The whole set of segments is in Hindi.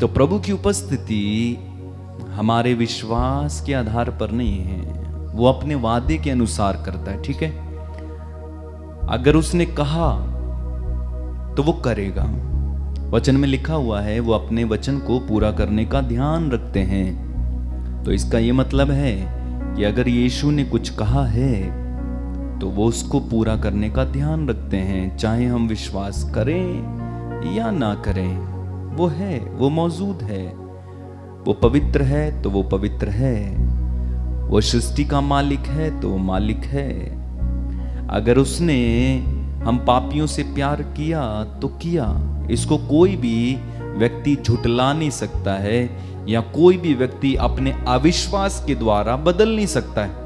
तो प्रभु की उपस्थिति हमारे विश्वास के आधार पर नहीं है, वो अपने वादे के अनुसार करता है। ठीक है, अगर उसने कहा तो वो करेगा। वचन में लिखा हुआ है वो अपने वचन को पूरा करने का ध्यान रखते हैं। तो इसका ये मतलब है कि अगर यीशु ने कुछ कहा है तो वो उसको पूरा करने का ध्यान रखते हैं, चाहे हम विश्वास करें या ना करें। वो है, वो मौजूद है। वो पवित्र है तो वो पवित्र है। वो सृष्टि का मालिक है तो वो मालिक है। अगर उसने हम पापियों से प्यार किया तो किया, इसको कोई भी व्यक्ति झुटला नहीं सकता है, या कोई भी व्यक्ति अपने अविश्वास के द्वारा बदल नहीं सकता है।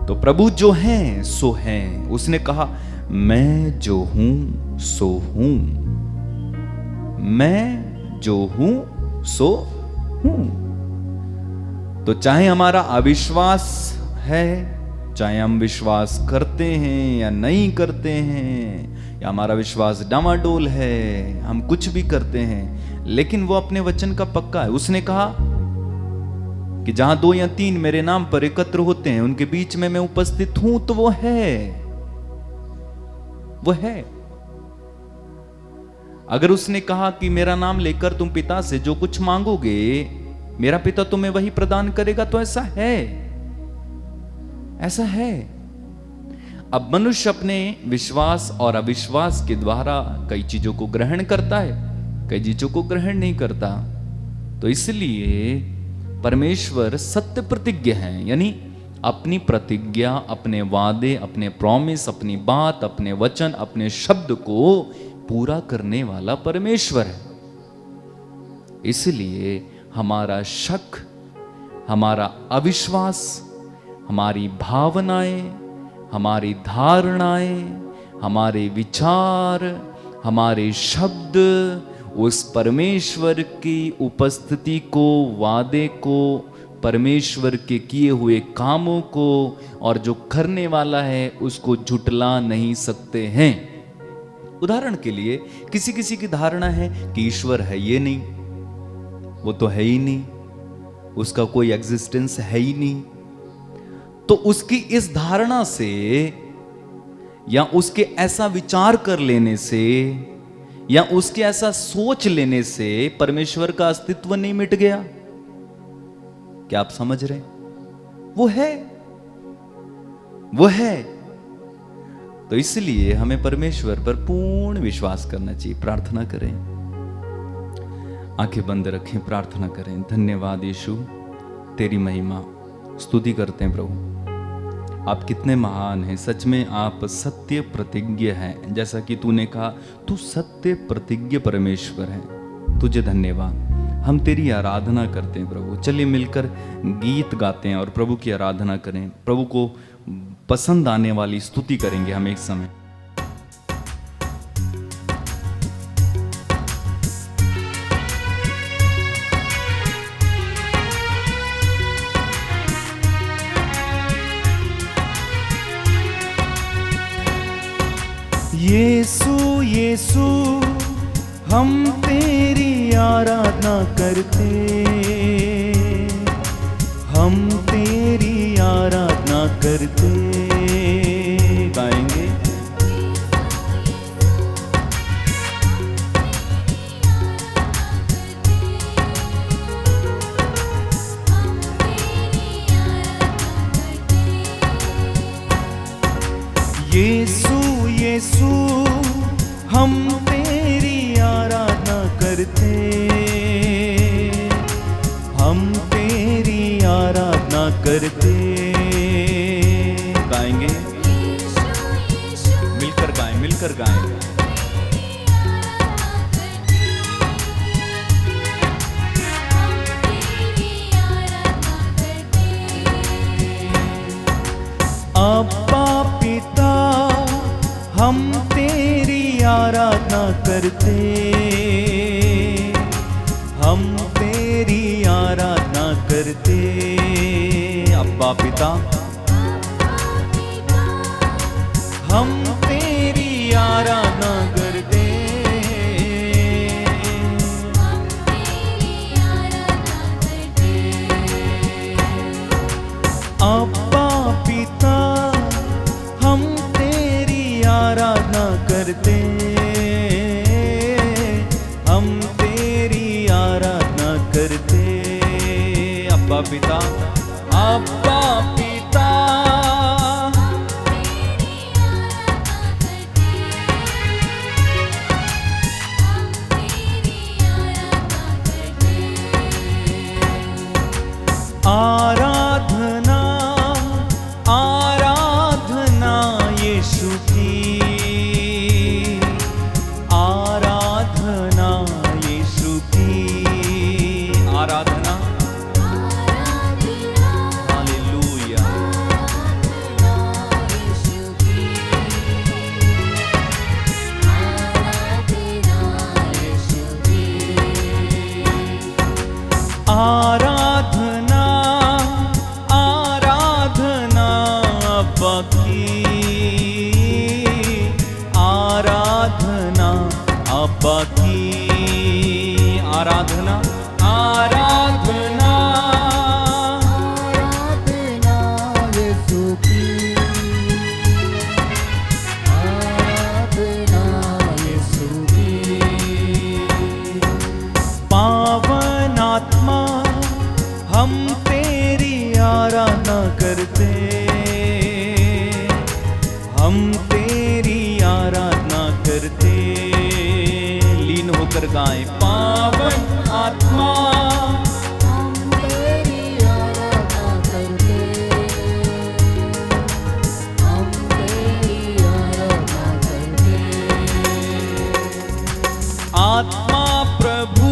तो प्रभु जो हैं सो हैं। उसने कहा मैं जो हूं सो हूं, मैं जो हूं सो हूं। तो चाहे हमारा अविश्वास है, चाहे हम विश्वास करते हैं या नहीं करते हैं, या हमारा विश्वास डामाडोल है, हम कुछ भी करते हैं, लेकिन वो अपने वचन का पक्का है। उसने कहा कि जहां 2 या 3 मेरे नाम पर एकत्र होते हैं उनके बीच में मैं उपस्थित हूं, तो वो है, वो है। अगर उसने कहा कि मेरा नाम लेकर तुम पिता से जो कुछ मांगोगे मेरा पिता तुम्हें वही प्रदान करेगा, तो ऐसा है, ऐसा है। अब मनुष्य अपने विश्वास और अविश्वास के द्वारा कई चीजों को ग्रहण करता है, कई चीजों को ग्रहण नहीं करता। तो इसलिए परमेश्वर सत्य प्रतिज्ञ है, यानी अपनी प्रतिज्ञा, अपने वादे, अपने प्रॉमिस, अपनी बात, अपने वचन, अपने शब्द को पूरा करने वाला परमेश्वर है। इसलिए हमारा शक, हमारा अविश्वास, हमारी भावनाएं, हमारी धारणाएं, हमारे विचार, हमारे शब्द उस परमेश्वर की उपस्थिति को, वादे को, परमेश्वर के किए हुए कामों को और जो करने वाला है उसको झुटला नहीं सकते हैं। उदाहरण के लिए किसी किसी की धारणा है कि ईश्वर है, ये नहीं, वो तो है ही नहीं, उसका कोई एग्जिस्टेंस है ही नहीं। तो उसकी इस धारणा से या उसके ऐसा विचार कर लेने से या उसके ऐसा सोच लेने से परमेश्वर का अस्तित्व नहीं मिट गया। क्या आप समझ रहे? वो है, वो है। तो इसलिए हमें परमेश्वर पर पूर्ण विश्वास करना चाहिए। प्रार्थना करें, आंखें बंद रखें, प्रार्थना करें। धन्यवाद यीशु, तेरी महिमा स्तुति करते हैं प्रभु। आप कितने महान हैं, सच में आप सत्य प्रतिज्ञ हैं। जैसा कि तूने कहा तू सत्य प्रतिज्ञ परमेश्वर है, तुझे धन्यवाद। हम तेरी आराधना करते हैं प्रभु। चलिए मिलकर गीत गाते हैं और प्रभु की आराधना करें। प्रभु को पसंद आने वाली स्तुति करेंगे हम एक समय। यीशु यीशु हम तेरी आराधना करते, हम तेरी आराधना करते। गाएंगे यीशु यीशु हम तेरी आराधना करते, हम तेरी आराधना करते। गाएंगे, मिलकर गाएं, मिलकर गाएं। अब्बा पिता हम तेरी आराधना करते, हम तेरी आराधना करते। अब्बा पिता हम तेरी आराधना करते, हम तेरी आराधना करते। अब्बा पिता, अब्बा पिता, आराधना आराधना यीशु की, आराधना यीशु की, आराधना, हालेलुया। आराधना आराधना अब्बा की, आराधना अब्बा की, आराधना आराधना आराधना यीशु की, आराधना यीशु की। पावन आत्मा हम तेरी आराधना करते, हम तेरी आराधना करते। लीन होकर गाएं, पावन आत्मा हम तेरी आराधना करते, हम तेरी आराधना करते। आत्मा प्रभु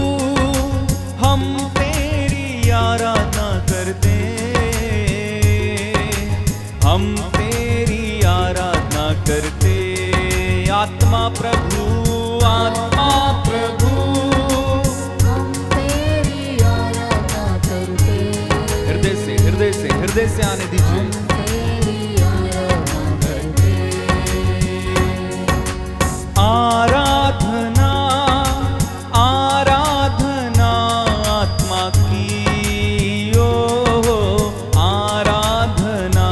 हम तेरी आराधना करते, हम तेरी आराधना करते। आत्मा प्रभु, आत्मा प्रभु, हम तेरी आराधना करते, हृदय से आने दीजिए। तेरी आराधना करते। आराधना आराधना आत्मा की, ओ आराधना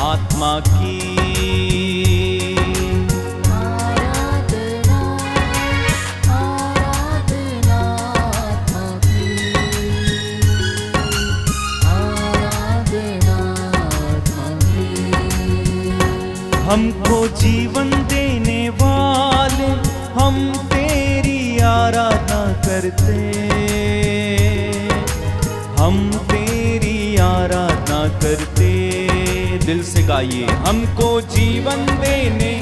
आत्मा की, आराधना आराधना आत्मा की, आराधना आत्मा की। हमको जीवन देने वाले हम तेरी आराधना करते, हम तेरी आराधना करते। दिल से गाइए, हमको जीवन देने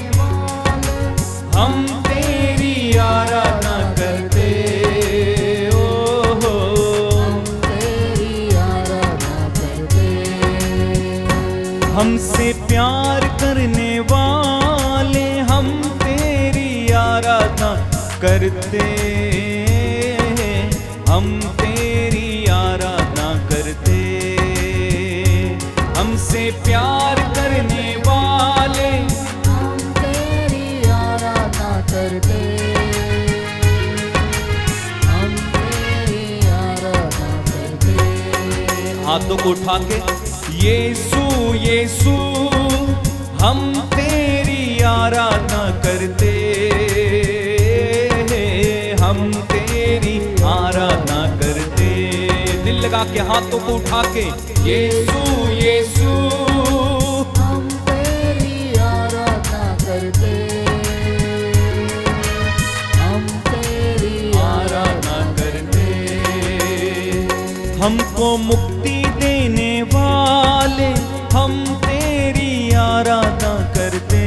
हम तेरी आराधना करते, ओ हो तेरी आराधना करते। हमसे प्यार करने वाले हम तेरी आराधना करते, हम तेरी आराधना करते। हमसे प्यार करने वाले हम तेरी आराधना करते, हम तेरी आराधना करते। हाथों को उठा के, यीशु यीशु हम तेरी आराधना करते, हम तेरी आराधना करते। दिल लगा के हाथों को उठा के, यीशु यीशु हम तेरी आराधना करते, हम तेरी आराधना करते। हमको मुक्ति देने वाले हम तेरी आराधना करते,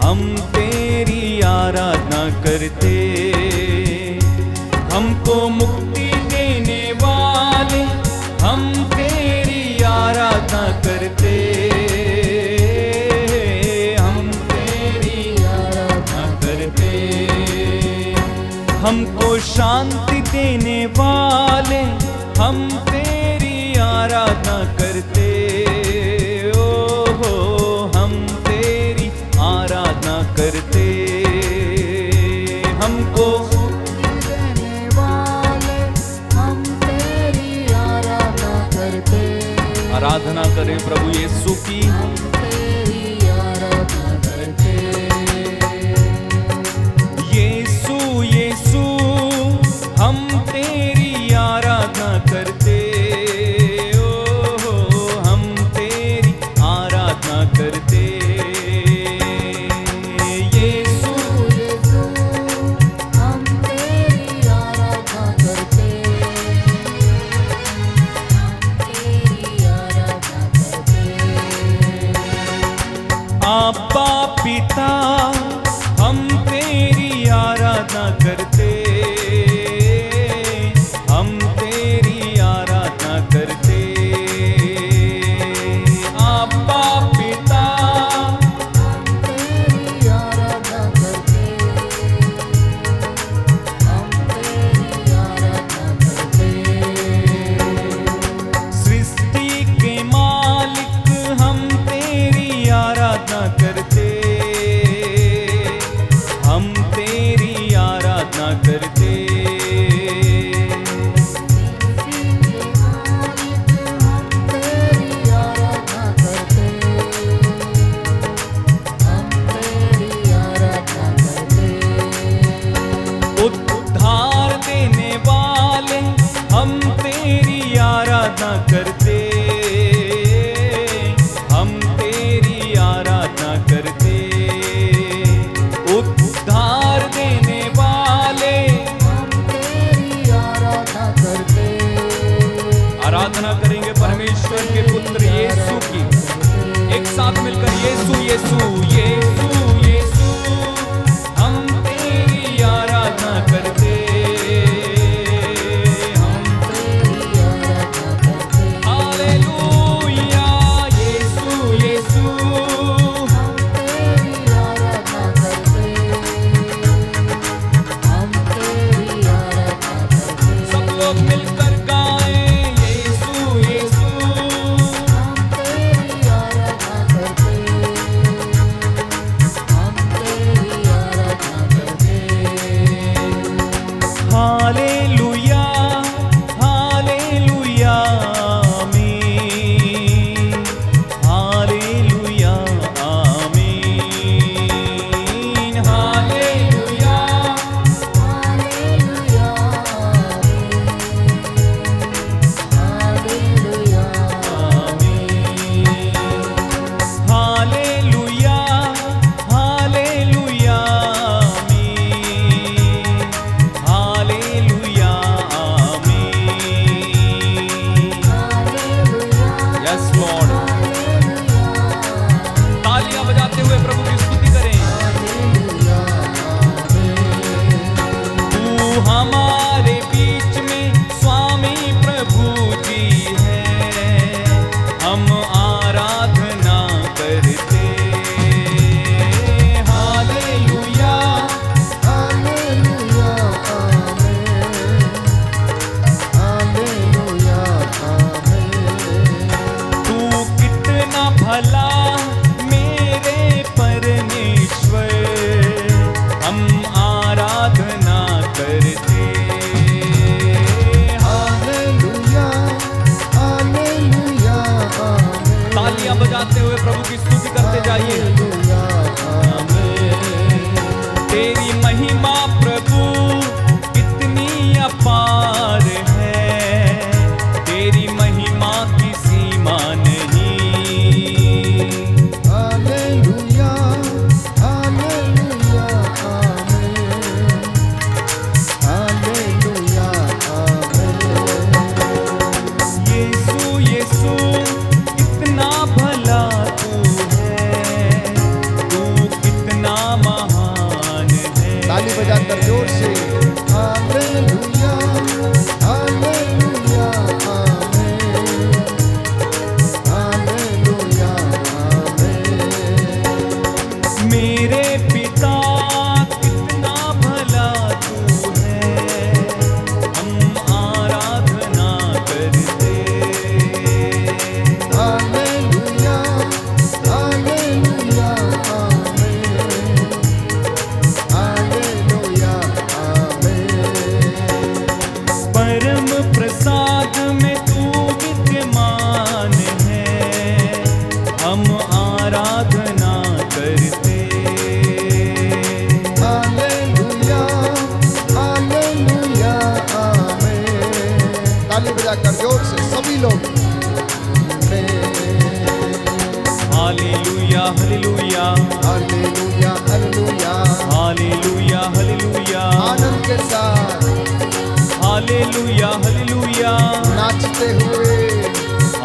हम तेरी आराधना करते। हमको मुक्ति देने वाले हम तेरी आराधना करते, हम तेरी आराधना करते। हमको शांति देने वाले हम तेरी आराधना करते, ओ हो हम तेरी आराधना करते। हमको देने वाले हम तेरी आराधना करते, आराधना करें प्रभु यीशु की। हम तेरी आराधना करते। यीशु परमेश्वर के पुत्र यीशु की एक साथ मिलकर यीशु यीशु यीशु यीशु हम तेरी आराधना करते, हम हालेलुया यीशु यीशु सब लोग मिलकर गाएं यीशु यीशु हालेलुया हालेलुया आमीन, हालेलुया आमीन, हालेलुया हालेलुया हालेलुया आमीन, हालेलुया आमीन। यस लॉर्ड, तालियां बजाते हुए प्रभु की स्तुति करें। तू हमारे बीच में स्वामी प्रभु जी है, हम आराधना करते, हालेलुया तू कितना भला मेरे परमेश्वर, हम आराधना करते, तालियां बजाते हुए प्रभु की स्तुति करते जाइए। तेरी महिमा प्रभु कितनी अपार है, तेरी महिमा की सीमा नहीं, यीशु यीशु कितना भला तू है, तू कितना महान है। ताली बजाकर जोर से हालेलुया हालेलुया आमीन, हालेलुया आमीन। मेरे पिता कितना भला तू है, हम आराधना करते, हालेलुया हालेलुया आमीन, हालेलुया आमीन। परम प्रसाद में तू विद्यमान है, हम आराधना करते, हालेलुया हालेलुया आमीन। ताली बजाकर जोर से सभी लोग hallelujah hallelujah hallelujah hallelujah hallelujah hallelujah आनंद के साथ हालेलुया हालेलुया नाचते हुए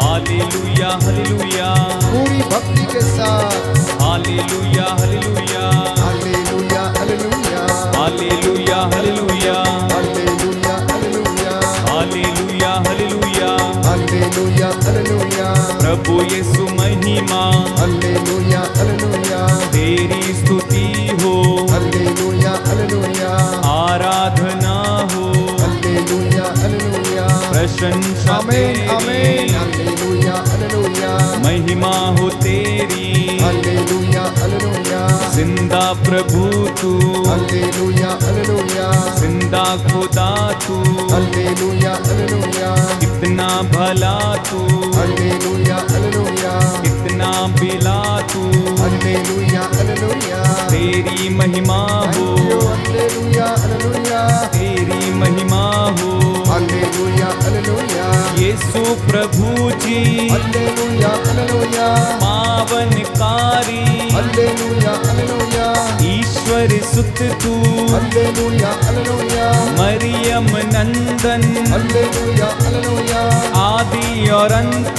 हालेलुया हालेलुया पूरी भक्ति के साथ hallelujah hallelujah hallelujah hallelujah hallelujah hallelujah hallelujah hallelujah hallelujah hallelujah hallelujah hallelujah प्रभु यीशु महिमा हालेलुया हालेलुया तेरी स्तुति हो, हालेलुया हालेलुया आराधना हो, हालेलुया हालेलुया प्रशंसा आमीन आमीन तेरी, हालेलुया हालेलुया महिमा हो तेरी, हालेलुया हालेलुया जिंदा प्रभु तू, हालेलुया हालेलुया जिंदा खुदा तू, हालेलुया हालेलुया कितना भला तू, हालेलुया हालेलुया कितना बिला तू, हालेलुया हालेलुया तेरी महिमा हो, हालेलुया हालेलुया तेरी महिमा हो, हालेलुया हालेलुया यीशु प्रभु जी हालेलुया हालेलुया पावनकारी, हालेलुया हालेलुया ईश्वर सुत तू, हालेलुया हालेलुया मरियम नंदन, हालेलुया हालेलुया आदि और अंत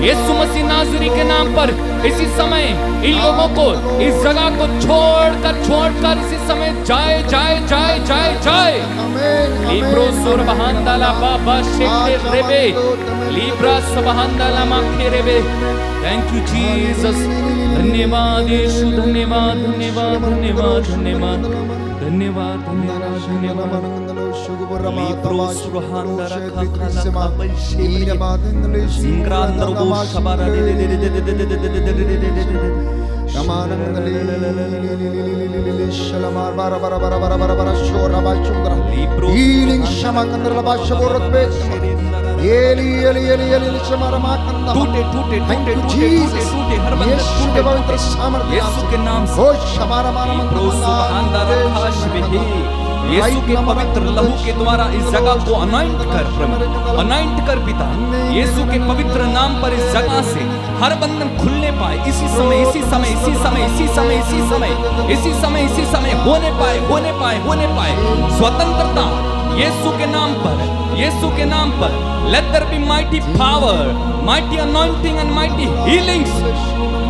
यीशु मसीह नाज़री के नाम पर इसी समय इन लोगों को इस जगह को छोड़कर इसी समय जाए जाए जाए जाए जाए। लिब्रो सुरबहांदाला बाबा शेखे रेबे लिब्रा सुबहांदाला माखे रेबे। Thank you Jesus. धन्यवाद यीशु, धन्यवाद धन्यवाद धन्यवाद धन्यवाद धन्यवाद धन्यवाद धन्यवाद। लिब्रो सुरहांदारा खाखाला बाबा शेखे सिंग्रांद्रो शबारा दे दे दे दे दे दे दे दे दे दे दे दे दे। टूटे टूटे टूटे टूटे टूटे हर बंधन टूटे यीशु के नाम से। यीशु के पवित्र लहू के द्वारा इस जगह को अनॉइंट कर पिता। यीशु के पवित्र नाम पर इस जगह से हर बंधन खुलने पाए इसी समय इसी समय इसी समय इसी समय इसी समय इसी समय इसी समय होने पाए स्वतंत्रता यीशु के नाम पर, यीशु के नाम पर। Let there be mighty power, mighty anointing and mighty healings.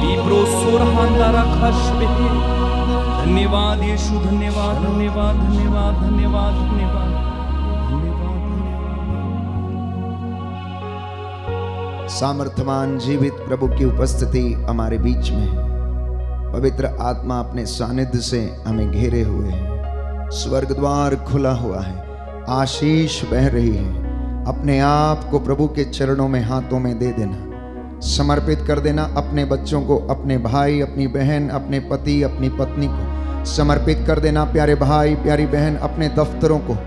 लिब्रो सुरहांदारा खाशबे। धन्यवाद यीशु, धन्यवाद धन्यवाद धन्यवाद धन्यवाद धन्यवाद धन्यवाद। सामर्थ्यवान जीवित प्रभु की उपस्थिति हमारे बीच में है। पवित्र आत्मा अपने सानिध्य से हमें घेरे हुए है। स्वर्ग द्वार खुला हुआ है, आशीष बह रही है। अपने आप को प्रभु के चरणों में हाथों में दे देना, समर्पित कर देना। अपने बच्चों को, अपने भाई, अपनी बहन, अपने पति, अपनी पत्नी को समर्पित कर देना। प्यारे भाई, प्यारी बहन, अपने दफ्तरों को,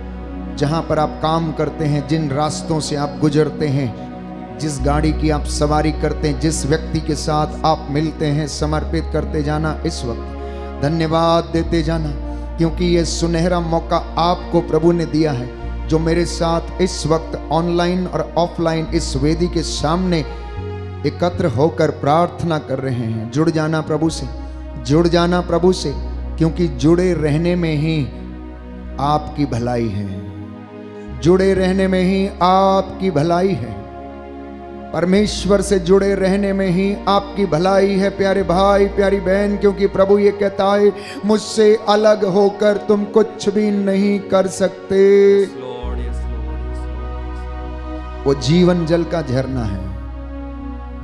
जहाँ पर आप काम करते हैं, जिन रास्तों से आप गुजरते हैं, जिस गाड़ी की आप सवारी करते हैं, जिस व्यक्ति के साथ आप मिलते हैं, समर्पित करते जाना। इस वक्त धन्यवाद देते जाना, क्योंकि ये सुनहरा मौका आपको प्रभु ने दिया है, जो मेरे साथ इस वक्त ऑनलाइन और ऑफलाइन इस वेदी के सामने एकत्र होकर प्रार्थना कर रहे हैं। जुड़ जाना प्रभु से, जुड़ जाना प्रभु से, क्योंकि जुड़े रहने में ही आपकी भलाई है। जुड़े रहने में ही आपकी भलाई है। परमेश्वर से जुड़े रहने में ही आपकी भलाई है प्यारे भाई, प्यारी बहन, क्योंकि प्रभु ये कहता है, मुझसे अलग होकर तुम कुछ भी नहीं कर सकते। वो जीवन जल का झरना है,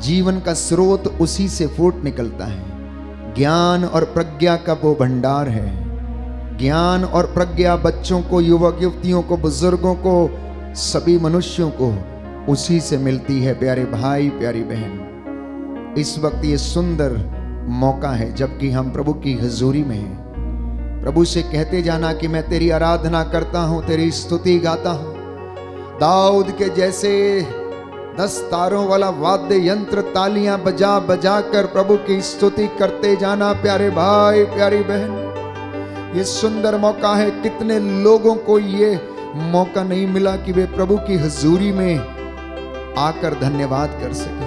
जीवन का स्रोत उसी से फूट निकलता है। ज्ञान और प्रज्ञा का वो भंडार है। ज्ञान और प्रज्ञा बच्चों को, युवक युवतियों को, बुजुर्गों को, सभी मनुष्यों को उसी से मिलती है प्यारे भाई, प्यारी बहन। इस वक्त ये सुंदर मौका है जबकि हम प्रभु की हजूरी में हैं। प्रभु से कहते जाना कि मैं तेरी आराधना करता हूं, तेरी स्तुति गाता हूं। दाऊद के जैसे 10 तारों वाला वाद्य यंत्र, तालियां बजा बजा कर प्रभु की स्तुति करते जाना प्यारे भाई, प्यारी बहन। ये सुंदर मौका है। कितने लोगों को ये मौका नहीं मिला कि वे प्रभु की हजूरी में आकर धन्यवाद कर सके।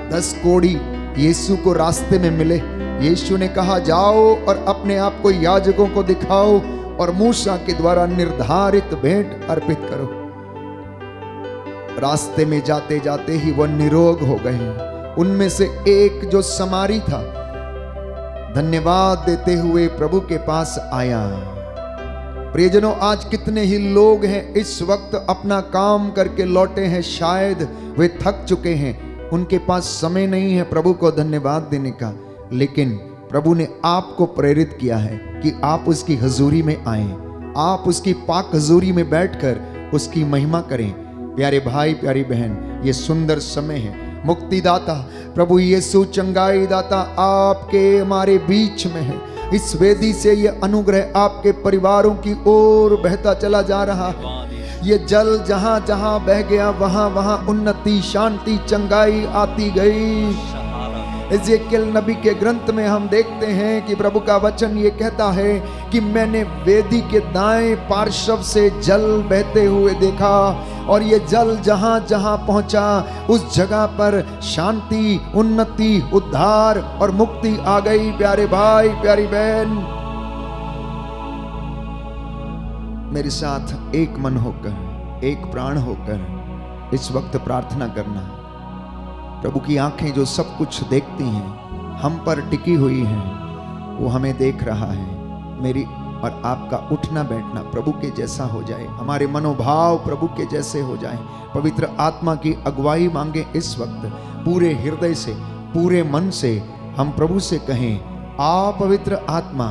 10 कोढ़ी यीशु को रास्ते में मिले। यीशु ने कहा, जाओ और अपने आप को याजकों को दिखाओ और मूसा के द्वारा निर्धारित भेंट अर्पित करो। रास्ते में जाते जाते ही वह निरोग हो गए। उनमें से एक जो समारी था, धन्यवाद देते हुए प्रभु के पास आया। प्रियजनों, आज कितने ही लोग हैं इस वक्त अपना काम करके लौटे हैं, शायद वे थक चुके हैं, उनके पास समय नहीं है प्रभु को धन्यवाद देने का। लेकिन प्रभु ने आपको प्रेरित किया है कि आप उसकी हजूरी में आएं, आप उसकी पाक हजूरी में बैठकर उसकी महिमा करें। प्यारे भाई, प्यारी बहन, ये सुंदर समय है। मुक्तिदाता प्रभु यीशु, चंगाई दाता आपके हमारे बीच में है। इस वेदी से ये अनुग्रह आपके परिवारों की ओर बहता चला जा रहा है। ये जल जहां जहां बह गया, वहां वहां उन्नति, शांति, चंगाई आती गई। एजेकियल नबी के ग्रंथ में हम देखते हैं कि प्रभु का वचन ये कहता है कि मैंने वेदी के दाएं पार्श्व से जल बहते हुए देखा, और ये जल जहां जहां पहुंचा उस जगह पर शांति, उन्नति, उद्धार और मुक्ति आ गई। प्यारे भाई, प्यारी बहन, मेरे साथ एक मन होकर, एक प्राण होकर इस वक्त प्रार्थना करना। प्रभु की आंखें जो सब कुछ देखती हैं, हम पर टिकी हुई हैं, वो हमें देख रहा है। मेरी और आपका उठना बैठना प्रभु के जैसा हो जाए, हमारे मनोभाव प्रभु के जैसे हो जाए। पवित्र आत्मा की अगुवाई मांगे इस वक्त, पूरे हृदय से, पूरे मन से हम प्रभु से कहें, आ पवित्र आत्मा,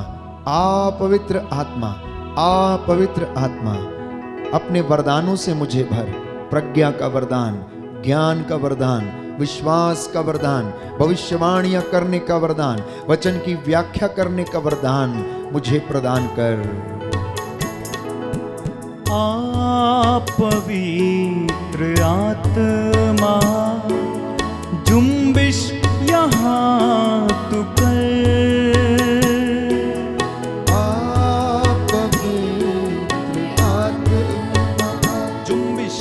आ पवित्र आत्मा, आ पवित्र आत्मा, अपने वरदानों से मुझे भर। प्रज्ञा का वरदान, ज्ञान का वरदान, विश्वास का वरदान, भविष्यवाणियां करने का वरदान, वचन की व्याख्या करने का वरदान मुझे प्रदान कर। आ पवित्र आत्मा, जुम्बिश यहाँ तू कर। आ पवित्र आत्मा, जुम्बिश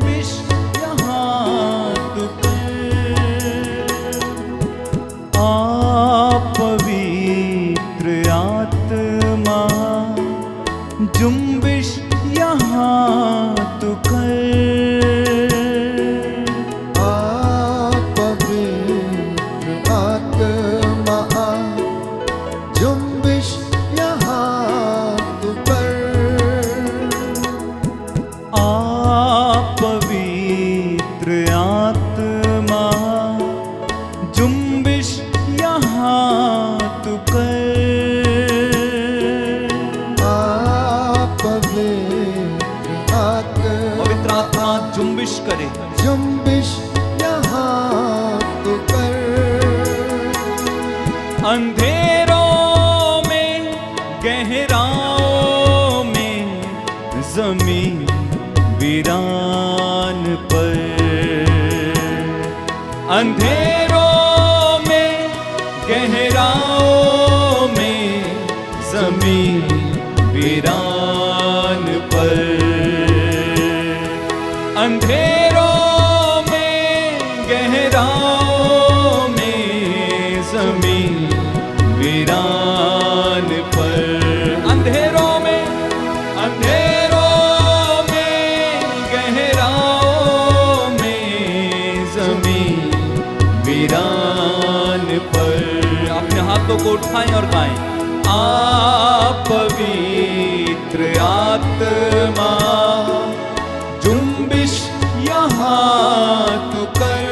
विश यहाँ तू कर। आ पवित्र आत्मा, जुम्बिश यहाँ तू कर। आ पवित्र आत्मा, जुम्बिश यहाँ तू कर। आ पवित्र आत्मा, जुम्बिश यहाँ तू कर। आ पवित्र आत्मा, पवित्र आत्मा जुम्बिश करे। जुम्बिश यहाँ तू कर। अंधेरों में, गहराओं में, जमीन वीरान पर। अंधेरों में, गहराओं में, जमीन वीरान पर। अंधेरों में, गहराओं में, जमीन वीरान पर। अंधेरों में, अंधेरों में, गहराओं में, जमीन वीरान पर। अपने हाथों को उठाएं और गाएं, आ पवित्र आत्मा, जुम्बिश यहाँ तू कर।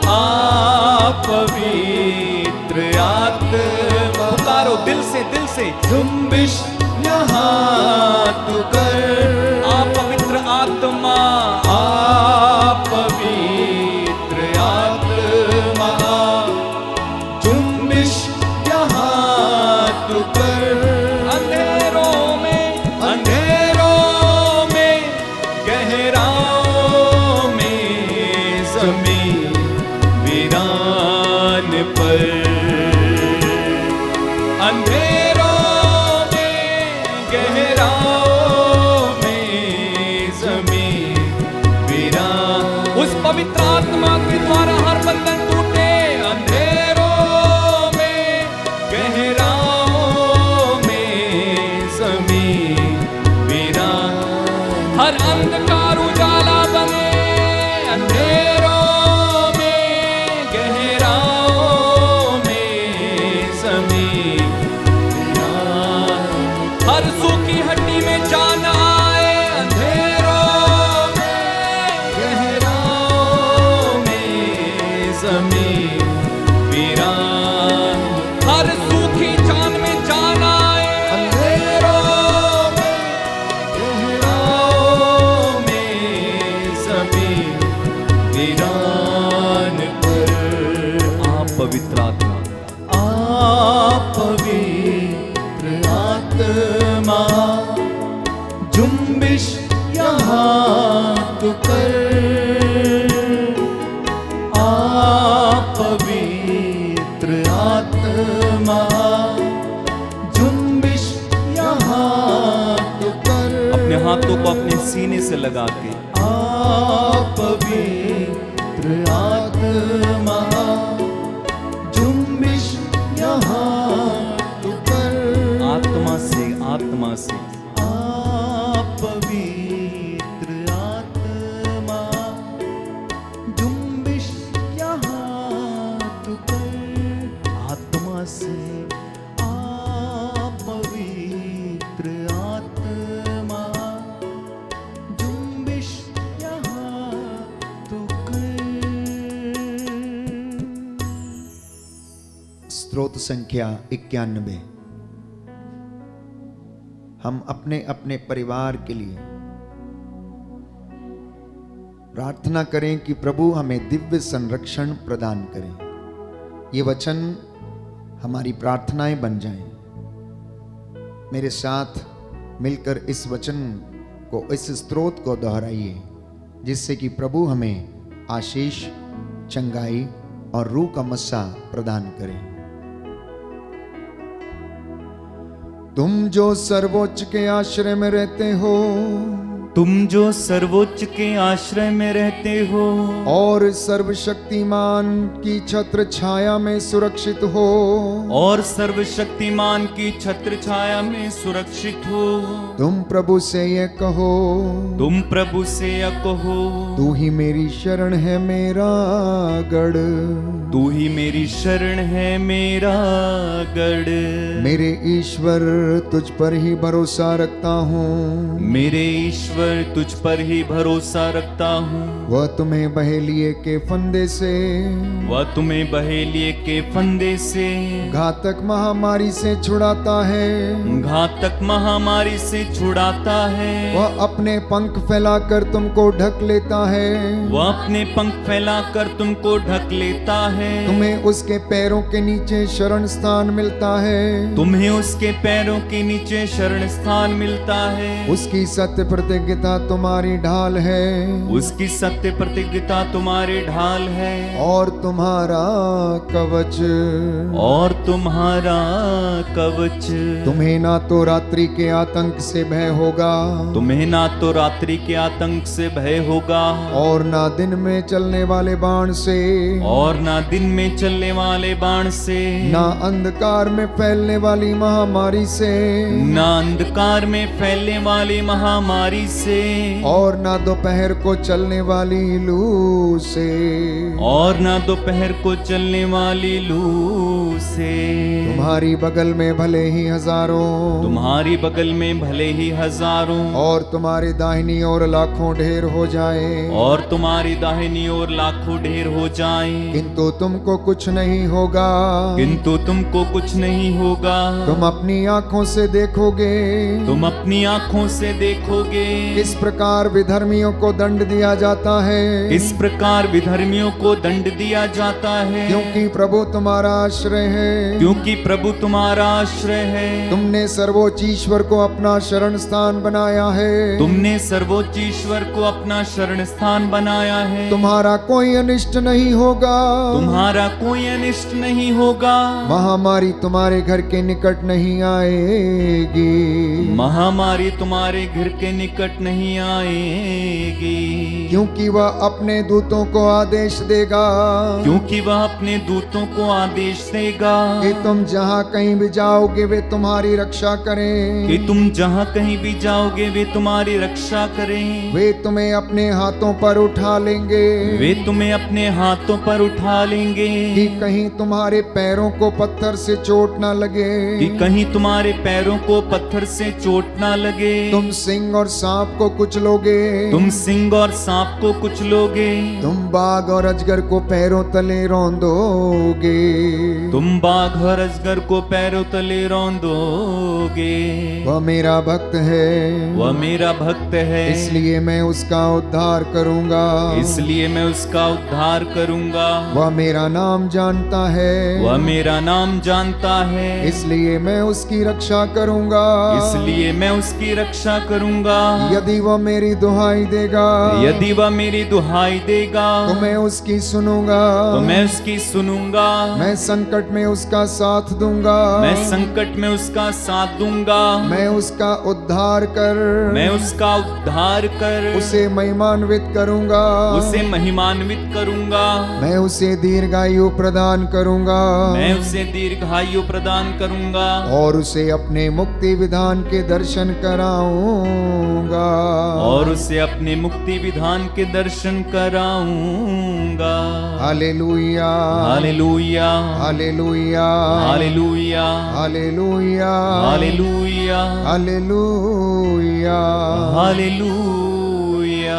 आ पवित्र आत्मा, पुकारो दिल से, दिल से, जुम्बिश यहाँ तू कर। आ पवित्र आत्मा, आ पवित्र आत्मा, जुम्बिश यहाँ तू कर। अंधेरों में, अंधेरों में, गहराओं में, जमीन वीरान पर। अंधेरों में, गहराओं में, जमीन वीरान। उस पवित्र आत्मा के द्वारा हर बंधन टूटे। अंधेरों में, गहराओं में, जमीन वीरान। हर अंधकार उजाला बने। अंधेरों में, गहराओं में, जमीन वीरान। हर सूखी हड्डी में जान आए। अंधेरों में, गहराओं में, जमीन वीरान। हर सूखी जान में जान आए। अंधेरों में, गहराओं में, जमीन वीरान पर। आप पवित्र आत्मा, आप पवित्र आत्मा, जुम्बिश यहाँ तू कर। आप पवित्र आत्मा, जुम्बिश यहाँ तू कर। अपने हाथों को अपने सीने से लगा के, आप पवित्र आत्मा, जुम्बिश यहाँ तू कर। आत्मा से, आत्मा से, आप पवित्र आत्मा, स्तोत्र संख्या 91। हम अपने अपने परिवार के लिए प्रार्थना करें कि प्रभु हमें दिव्य संरक्षण प्रदान करें। ये वचन हमारी प्रार्थनाएं बन जाएं। मेरे साथ मिलकर इस वचन को, इस स्तोत्र को दोहराइए, जिससे कि प्रभु हमें आशीष, चंगाई और रूह का मस्सा प्रदान करें। तुम जो सर्वोच्च के आश्रय में रहते हो, तुम जो सर्वोच्च के आश्रय में रहते हो और सर्वशक्तिमान की छत्र छाया में सुरक्षित हो, और सर्वशक्तिमान की छत्र छाया में सुरक्षित हो, तुम प्रभु से ये कहो, तुम प्रभु से यह कहो, तू ही मेरी शरण है मेरा गढ़, तू ही मेरी शरण है मेरा गढ़। मेरे ईश्वर तुझ पर ही भरोसा रखता हूँ, मेरे ईश्वर तुझ पर ही भरोसा रखता हूँ। वह तुम्हें बहेलिए के फंदे से, वह तुम्हें बहेलिए के फंदे से, घातक महामारी से छुड़ाता है, घातक महामारी से छुड़ाता है। वह अपने पंख फैलाकर तुमको ढक लेता है, वह अपने पंख फैलाकर तुमको ढक लेता है। तुम्हें उसके पैरों के नीचे शरण स्थान मिलता है, तुम्हें उसके पैरों के नीचे शरण स्थान मिलता है। उसकी सत्य प्रतिज्ञा तुम्हारी ढाल है, उसकी सत्य प्रतिज्ञा तुम्हारे ढाल है, और तुम्हारा कवच, और तुम्हारा कवच। तुम्हें ना तो रात्रि के आतंक से भय होगा, तुम्हें ना तो रात्रि के आतंक से भय होगा, और ना दिन में चलने वाले बाण से, और ना दिन में चलने वाले बाण से, ना अंधकार में फैलने वाली महामारी से, ना अंधकार में फैलने वाली महामारी से, और ना दोपहर को चलने वाली लू से, और ना दोपहर को चलने वाली लू से। तुम्हारी बगल में भले ही हजारों, तुम्हारी बगल में भले ही हजारों, और तुम्हारी दाहिनी ओर लाखों ढेर हो जाए, और तुम्हारी दाहिनी ओर लाखों ढेर हो जाएं, किंतु तुमको कुछ नहीं होगा, किंतु तुमको कुछ नहीं होगा। तुम अपनी आंखों से देखोगे, तुम अपनी आंखों से देखोगे किस प्रकार विधर्मियों को दंड दिया जाता है, इस प्रकार विधर्मियों को दंड दिया जाता है। क्योंकि प्रभु तुम्हारा आश्रय है, क्योंकि प्रभु तुम्हारा आश्रय है। तुमने सर्वोच्च ईश्वर को अपना शरण स्थान बनाया है, तुमने सर्वोच्च ईश्वर को अपना शरण स्थान बनाया है। तुम्हारा कोई अनिष्ट नहीं होगा, तुम्हारा कोई अनिष्ट नहीं होगा। महामारी तुम्हारे घर के निकट नहीं आएगी, महामारी तुम्हारे घर के निकट नहीं आएगी, क्योंकि वह अपने दूतों को आदेश देगा, क्योंकि वह अपने दूतों को आदेश देगा कि तुम जहाँ कहीं भी जाओगे वे तुम्हारी रक्षा करें, कि तुम जहाँ कहीं भी जाओगे वे तुम्हारी रक्षा करें। वे तुम्हें अपने हाथों पर उठा लेंगे, वे तुम्हें अपने हाथों पर उठा लेंगे, कि कहीं तुम्हारे पैरों को पत्थर से चोट ना लगे, कि कहीं तुम्हारे पैरों को पत्थर से चोट ना लगे। तुम सिंह और सांप को कुचलोगे, तुम सिंह और सांप को कुचलोगे, तुम बाघ और अजगर को पैरों तले रौंदोगे, तुम बाघ और अजगर को पैरों तले रौंदोगे। वह मेरा भक्त है, वह मेरा भक्त है, इसलिए मैं उसका उद्धार करूंगा, इसलिए मैं उसका उद्धार करूंगा। वह मेरा नाम जानता है, वह मेरा नाम जानता है, इसलिए मैं उसकी रक्षा करूंगा, इसलिए मैं उसकी रक्षा करूंगा। यदि वह मेरी दुहाई देगा, यदि वह मेरी दुहाई देगा, तो मैं उसकी सुनूंगा, तो मैं उसकी सुनूंगा। मैं संकट में उसका साथ दूंगा, मैं संकट में उसका साथ दूंगा। मैं उसका उद्धार कर, मैं उसका उद्धार कर, उसे महिमान्वित करूंगा, उसे महिमान्वित करूंगा। मैं उसे दीर्घायु प्रदान करूंगा, मैं उसे दीर्घायु प्रदान करूंगा, और उसे अपने मुक्ति विधान के दर्शन कराऊंगा, और उसे अपने मुक्ति विधान के दर्शन कराऊंगा। Hallelujah, hallelujah, hallelujah, hallelujah, hallelujah, hallelujah, hallelujah, hallelujah,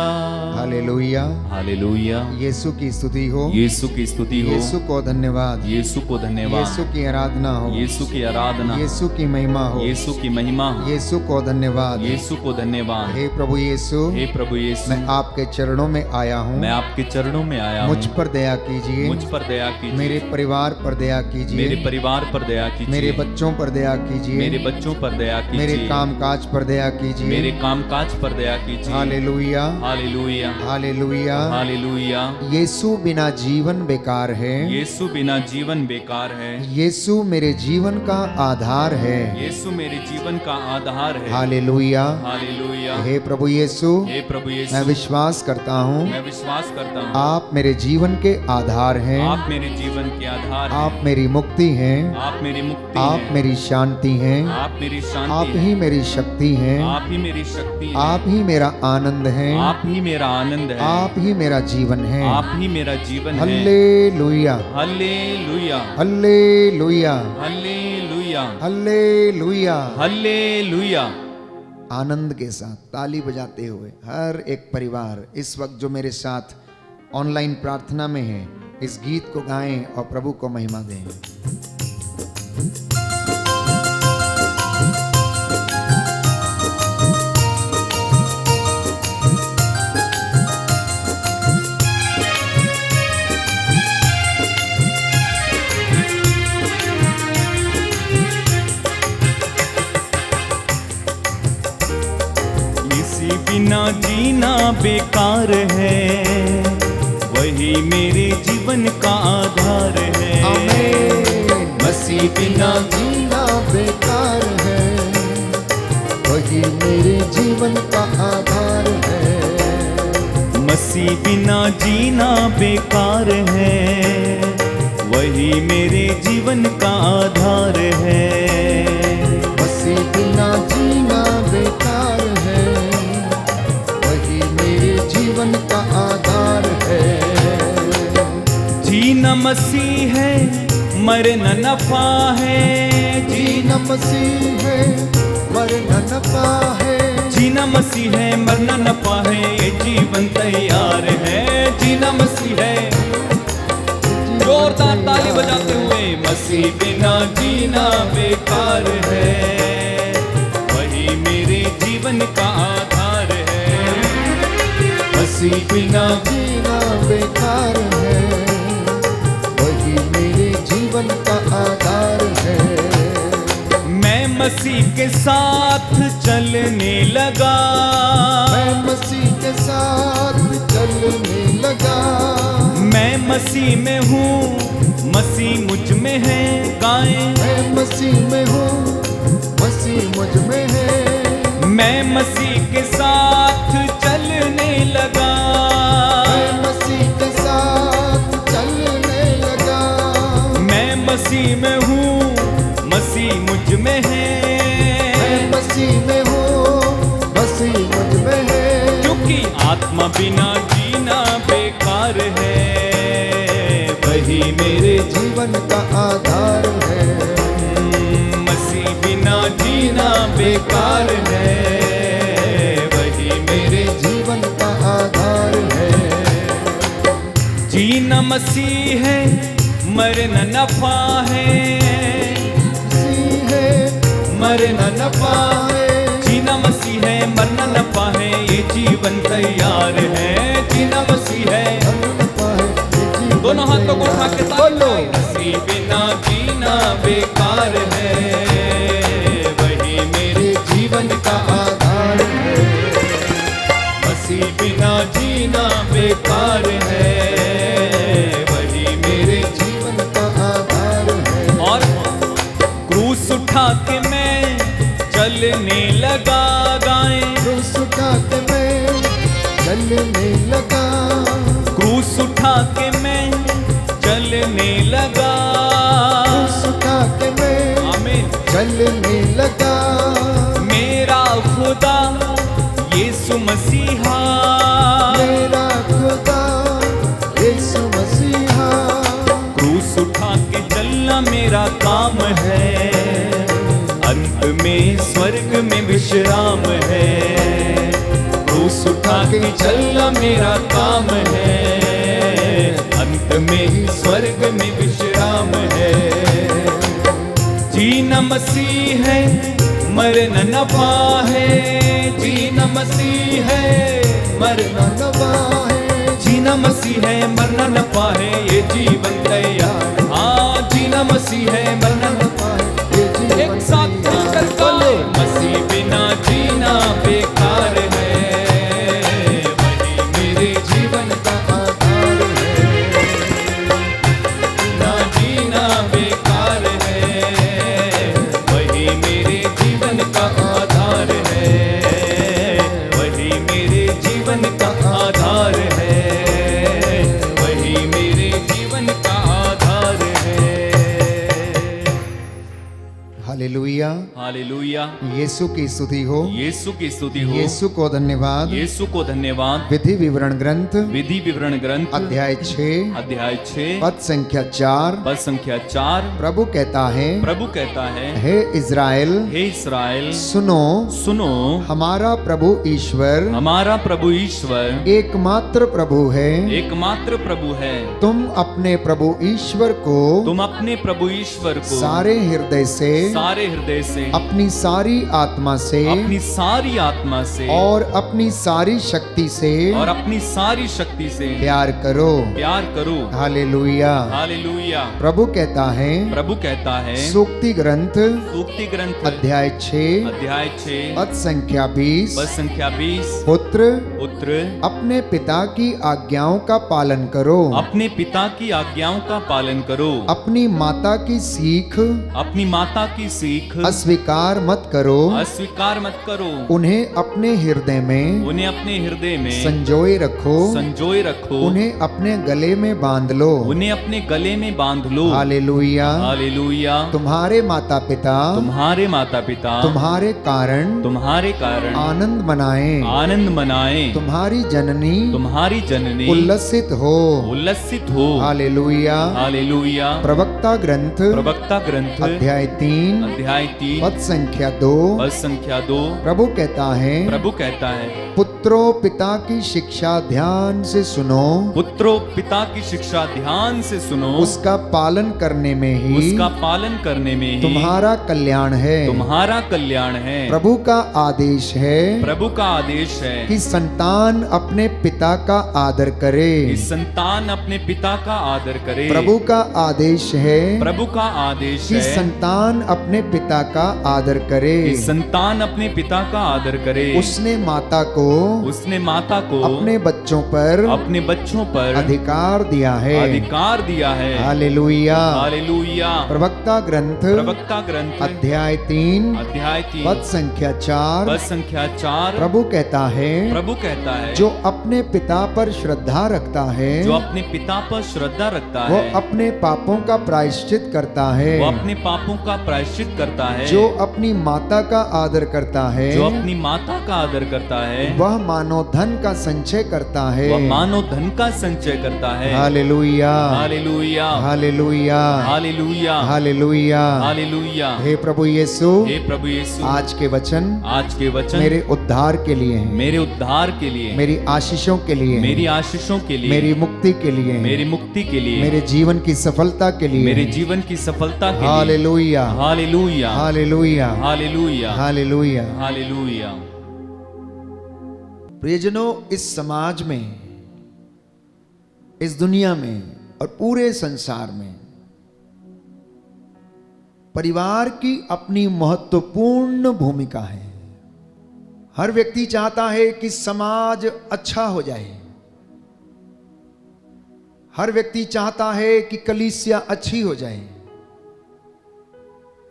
hallelujah. Hallelujah. Yeshu की स्तुति हो, यीशु की स्तुति हो, यीशु को धन्यवाद, यीशु को धन्यवाद, यीशु की आराधना हो, यीशु की आराधना, यीशु की महिमा हो, यीशु की महिमा हो, यीशु को धन्यवाद। यीशु को धन्यवाद। हे प्रभु यीशु, हे प्रभु यीशु, मैं आपके चरणों में आया हूँ, मैं आपके चरणों में आया हूँ। मुझ पर दया कीजिए, मुझ पर दया कीजिए, मेरे परिवार पर दया कीजिए, मेरे परिवार पर दया कीजिए, मेरे बच्चों पर दया कीजिए, मेरे बच्चों पर दया कीजिए, मेरे कामकाज पर दया कीजिए, मेरे कामकाज पर दया कीजिए। Hallelujah, hallelujah, hallelujah. हालेलुया। यीशु बिना जीवन बेकार है, यीशु बिना जीवन बेकार है, यीशु मेरे जीवन का आधार है। यीशु मेरे जीवन का आधार है। Hallelujah, hallelujah. हे प्रभु यीशु, हे प्रभु यीशु, मैं विश्वास करता हूँ मैं विश्वास करता हूँ आप मेरे जीवन के आधार हैं, आप मेरे जीवन के आधार हैं, आप मेरी मुक्ति हैं, आप मेरी मुक्ति आप हैं, मेरी शांति हैं, आप मेरी शांति आप हैं, ही मेरी शक्ति हैं, आप ही मेरी शक्ति हैं, आप ही मेरा आनंद है, आप ही मेरा आनंद है, आप ही मेरा जीवन है। आप ही मेरा जीवन है। Hallelujah, hallelujah, hallelujah, hallelujah, hallelujah. Hallelujah. आनंद के साथ ताली बजाते हुए हर एक परिवार इस वक्त जो मेरे साथ ऑनलाइन प्रार्थना में है, इस गीत को गाएं और प्रभु को महिमा दें। इसी बिना जीना बेकार है, वही मेरे जीवन का आधार है। आमीन। मसीह बिना जीना बेकार है, वही मेरे जीवन का आधार है। मसीह बिना जीना बेकार है, वही मेरे जीवन का आधार है। मसीह बिना जीना बेकार है, वही मेरे जीवन का आधार है। जीना मसीह है, मरना नफा है। जीना मसीह है, मरना नफा है। जीना मसीह है, मरना नफा है, ये जीवन तैयार है। जीना मसीह है। जोरदार ताली बजाते हुए, मसीह बिना जीना बेकार है, वही मेरे जीवन का आधार है। मसीह बिना जीना बेकार है, वही मेरे जीवन का आधार है। मैं मसीह के साथ चलने लगा, मैं मसीह के साथ चलने लगा। मैं मसीह में हूँ, मसीह मुझ में है। गाएं, मैं मसीह में हूँ, मसीह मुझ में है। मैं मसीह के साथ चलने लगा, मैं मसीह के साथ चलने लगा। मैं मसीह में हूँ, मसीह मुझ में है। मैं मसीह में हूँ, मसीह मुझ में है। क्योंकि आत्मा बिना जीना बेकार है, वही मेरे जीवन का आधार है। मसीह बिना जीना बेकार है, वही मेरे जीवन का आधार है। जीना मसीह है, मरना नफा है। मसीह है, मरना नफा है। जीना मसीह है, मरना नफा है, ये जीवन तैयार है। जीना मसीह है। दोनों हाथों को उठा के बोलो, मसीह बिना जीना बेकार है, वही मेरे जीवन का आधार है। मसीह बिना जीना बेकार है, वही मेरे जीवन का आधार है। और क्रूस उठा के मैं चलने लगा। गाएं, क्रूस उठा के मैं चलने लगा। क्रूस उठा के मैं चलने लगा। क्रूस उठा के मैं आमीन। चलने लगा। मेरा खुदा यीशु मसीहा, मेरा खुदा यीशु मसीहा। क्रूस उठा के चलना मेरा काम है, अंत में स्वर्ग में विश्राम है। क्रूस उठा के चलना मेरा काम है, अंत में ही स्वर्ग में विश्राम है। जीना मसीह है, मरना नफा है, जीना मसीह है, मरना नवा है, जीना मसीह है, मरना नफा है, ये जीवन तैयार। हाँ, जीना मसीह है, मरना नफा है, ये जीवन एक साथ मिलकर गाए, मसीह बिना जीना बेकार है, वही मेरे जीवन का आधार है। ना जीना बेकार है, वही मेरे जीवन का आधार है, वही मेरे जीवन का आधार है, वही मेरे जीवन का आधार है। हालेलुया। हालेलुया। यीशु की स्तुति हो, यीशु की स्तुति हो, यीशु को धन्यवाद। यीशु को धन्यवाद। विधि विवरण ग्रंथ विधि विवरण ग्रंथ अध्याय 6 अध्याय 6 पद संख्या 4। पद संख्या 4। प्रभु कहता है, प्रभु कहता है, हे इज़राइल, हे इस्राएल, सुनो, सुनो, हमारा प्रभु ईश्वर हमारा प्रभु ईश्वर एकमात्र प्रभु है। एकमात्र प्रभु है। तुम अपने प्रभु ईश्वर को तुम अपने प्रभु ईश्वर को सारे हृदय से, सारे हृदय से, अपनी सारी आत्मा से, अपनी सारी आत्मा से और अपनी सारी शक्ति से और अपनी सारी शक्ति से प्यार करो। प्यार करो। हालेलुया। हालेलुया। प्रभु कहता है, प्रभु कहता है, सूक्ति ग्रंथ सूक्ति ग्रंथ अध्याय 6 अध्याय 6 पद संख्या 20। पद संख्या 20। पुत्र, पुत्र, अपने पिता की आज्ञाओं का पालन करो, अपने पिता की आज्ञाओं का पालन करो, अपनी माता की सीख अपनी माता की सीख अस्वीकार मत करो, अस्वीकार मत करो, उन्हें अपने हृदय में उन्हें अपने हृदय में संजोए रखो, संजोए रखो, उन्हें अपने गले में बांध लो। उन्हें अपने गले में बांध लो। हालेलुया। हालेलुया। तुम्हारे माता पिता तुम्हारे माता पिता तुम्हारे कारण आनंद मनाए, आनंद मनाए, तुम्हारी जननी तुम्हारी जननी उल्लसित हो। उल्लसित हो। हालेलुया। हालेलुया। प्रवक्ता ग्रंथ प्रवक्ता ग्रंथ अध्याय 3 अध्याय 3 पद संख्या 2। पद संख्या 2। प्रभु कहता है, प्रभु कहता है, पुत्रों पिता की शिक्षा ध्यान से सुनो, पुत्रों पिता की शिक्षा ध्यान से सुनो, उसका पालन करने में ही उसका पालन करने में ही तुम्हारा कल्याण है। तुम्हारा कल्याण है। प्रभु का आदेश है प्रभु का आदेश है कि संतान अपने पिता का आदर करे। कि संतान अपने पिता का आदर करे। प्रभु का आदेश है प्रभु का आदेश कि है संतान अपने पिता का आदर करे। कि संतान अपने पिता का आदर करे। उसने माता को अपने बच्चों पर अधिकार दिया है। अधिकार दिया है। हालेलुया। हालेलुया। प्रवक्ता ग्रंथ अध्याय 3 पद संख्या 4। पद संख्या 4। प्रभु कहता है, जो अपने पिता पर श्रद्धा रखता है, जो अपने पिता पर श्रद्धा रखता वो है, अपने पापों का प्रायश्चित करता है। वो अपने पापों का प्रायश्चित करता है। जो अपनी माता का आदर करता है, जो अपनी माता का आदर करता है, वह मानो धन का संचय करता है। वह मानो धन का संचय करता है। Hallelujah. Hallelujah. Hallelujah. Hallelujah. Hallelujah. Hallelujah. हे प्रभु यीशु, हे प्रभु यीशु, आज के वचन मेरे उद्धार के लिए हैं, मेरे उद्धार के लिए, मेरी आशीषों के लिए हैं, मेरी आशीषों के लिए, मेरी मुक्ति के लिए हैं, मेरी मुक्ति के लिए, मेरे जीवन की सफलता के लिए मेरे हैं। जीवन की सफलता के लिए। Hallelujah. Hallelujah. Hallelujah. Hallelujah. Hallelujah. Hallelujah. प्रियजनों, इस समाज में, इस दुनिया में और पूरे संसार में परिवार की अपनी महत्वपूर्ण भूमिका है। हर व्यक्ति चाहता है कि समाज अच्छा हो जाए। हर व्यक्ति चाहता है कि कलीसिया अच्छी हो जाए।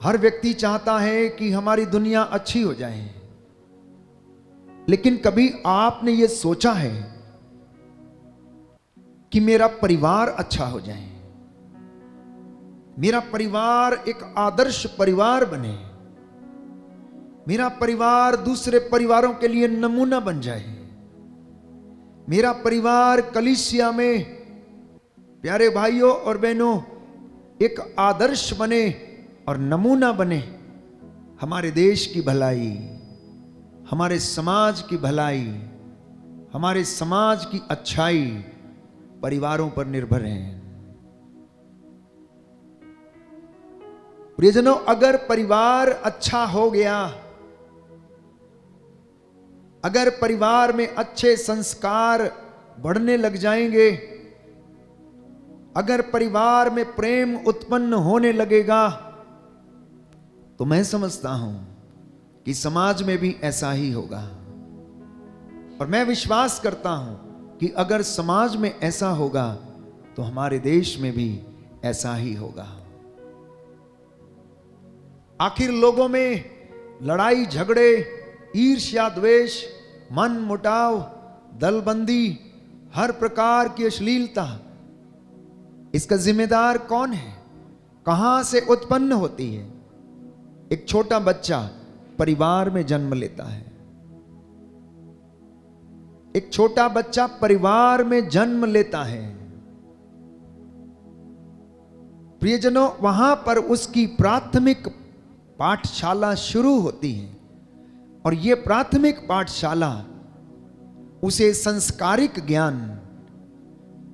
हर व्यक्ति चाहता है कि हमारी दुनिया अच्छी हो जाए। लेकिन कभी आपने ये सोचा है कि मेरा परिवार अच्छा हो जाए, मेरा परिवार एक आदर्श परिवार बने, मेरा परिवार दूसरे परिवारों के लिए नमूना बन जाए, मेरा परिवार कलीसिया में प्यारे भाइयों और बहनों एक आदर्श बने और नमूना बने, हमारे देश की भलाई, हमारे समाज की भलाई, हमारे समाज की अच्छाई परिवारों पर निर्भर है। प्रियजनों, अगर परिवार अच्छा हो गया, अगर परिवार में अच्छे संस्कार बढ़ने लग जाएंगे, अगर परिवार में प्रेम उत्पन्न होने लगेगा, तो मैं समझता हूं कि समाज में भी ऐसा ही होगा। और मैं विश्वास करता हूं कि अगर समाज में ऐसा होगा तो हमारे देश में भी ऐसा ही होगा। आखिर लोगों में लड़ाई झगड़े, ईर्ष्या द्वेष, मन मुटाव, दलबंदी, हर प्रकार की अश्लीलता, इसका जिम्मेदार कौन है? कहां से उत्पन्न होती है? एक छोटा बच्चा परिवार में जन्म लेता है। एक छोटा बच्चा परिवार में जन्म लेता है। प्रियजनों, वहां पर उसकी प्राथमिक पाठशाला शुरू होती है और यह प्राथमिक पाठशाला उसे संस्कारिक ज्ञान,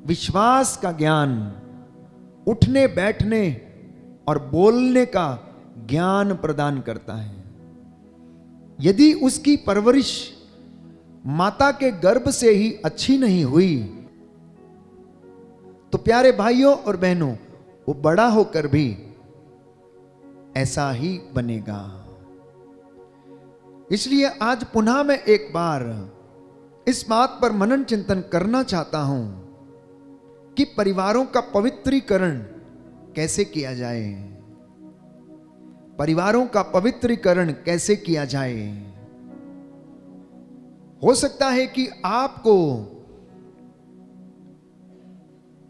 विश्वास का ज्ञान, उठने बैठने और बोलने का ज्ञान प्रदान करता है। यदि उसकी परवरिश माता के गर्भ से ही अच्छी नहीं हुई तो प्यारे भाइयों और बहनों, वो बड़ा होकर भी ऐसा ही बनेगा। इसलिए आज पुनः मैं एक बार इस बात पर मनन चिंतन करना चाहता हूं कि परिवारों का पवित्रीकरण कैसे किया जाए। परिवारों का पवित्रीकरण कैसे किया जाए। हो सकता है कि आपको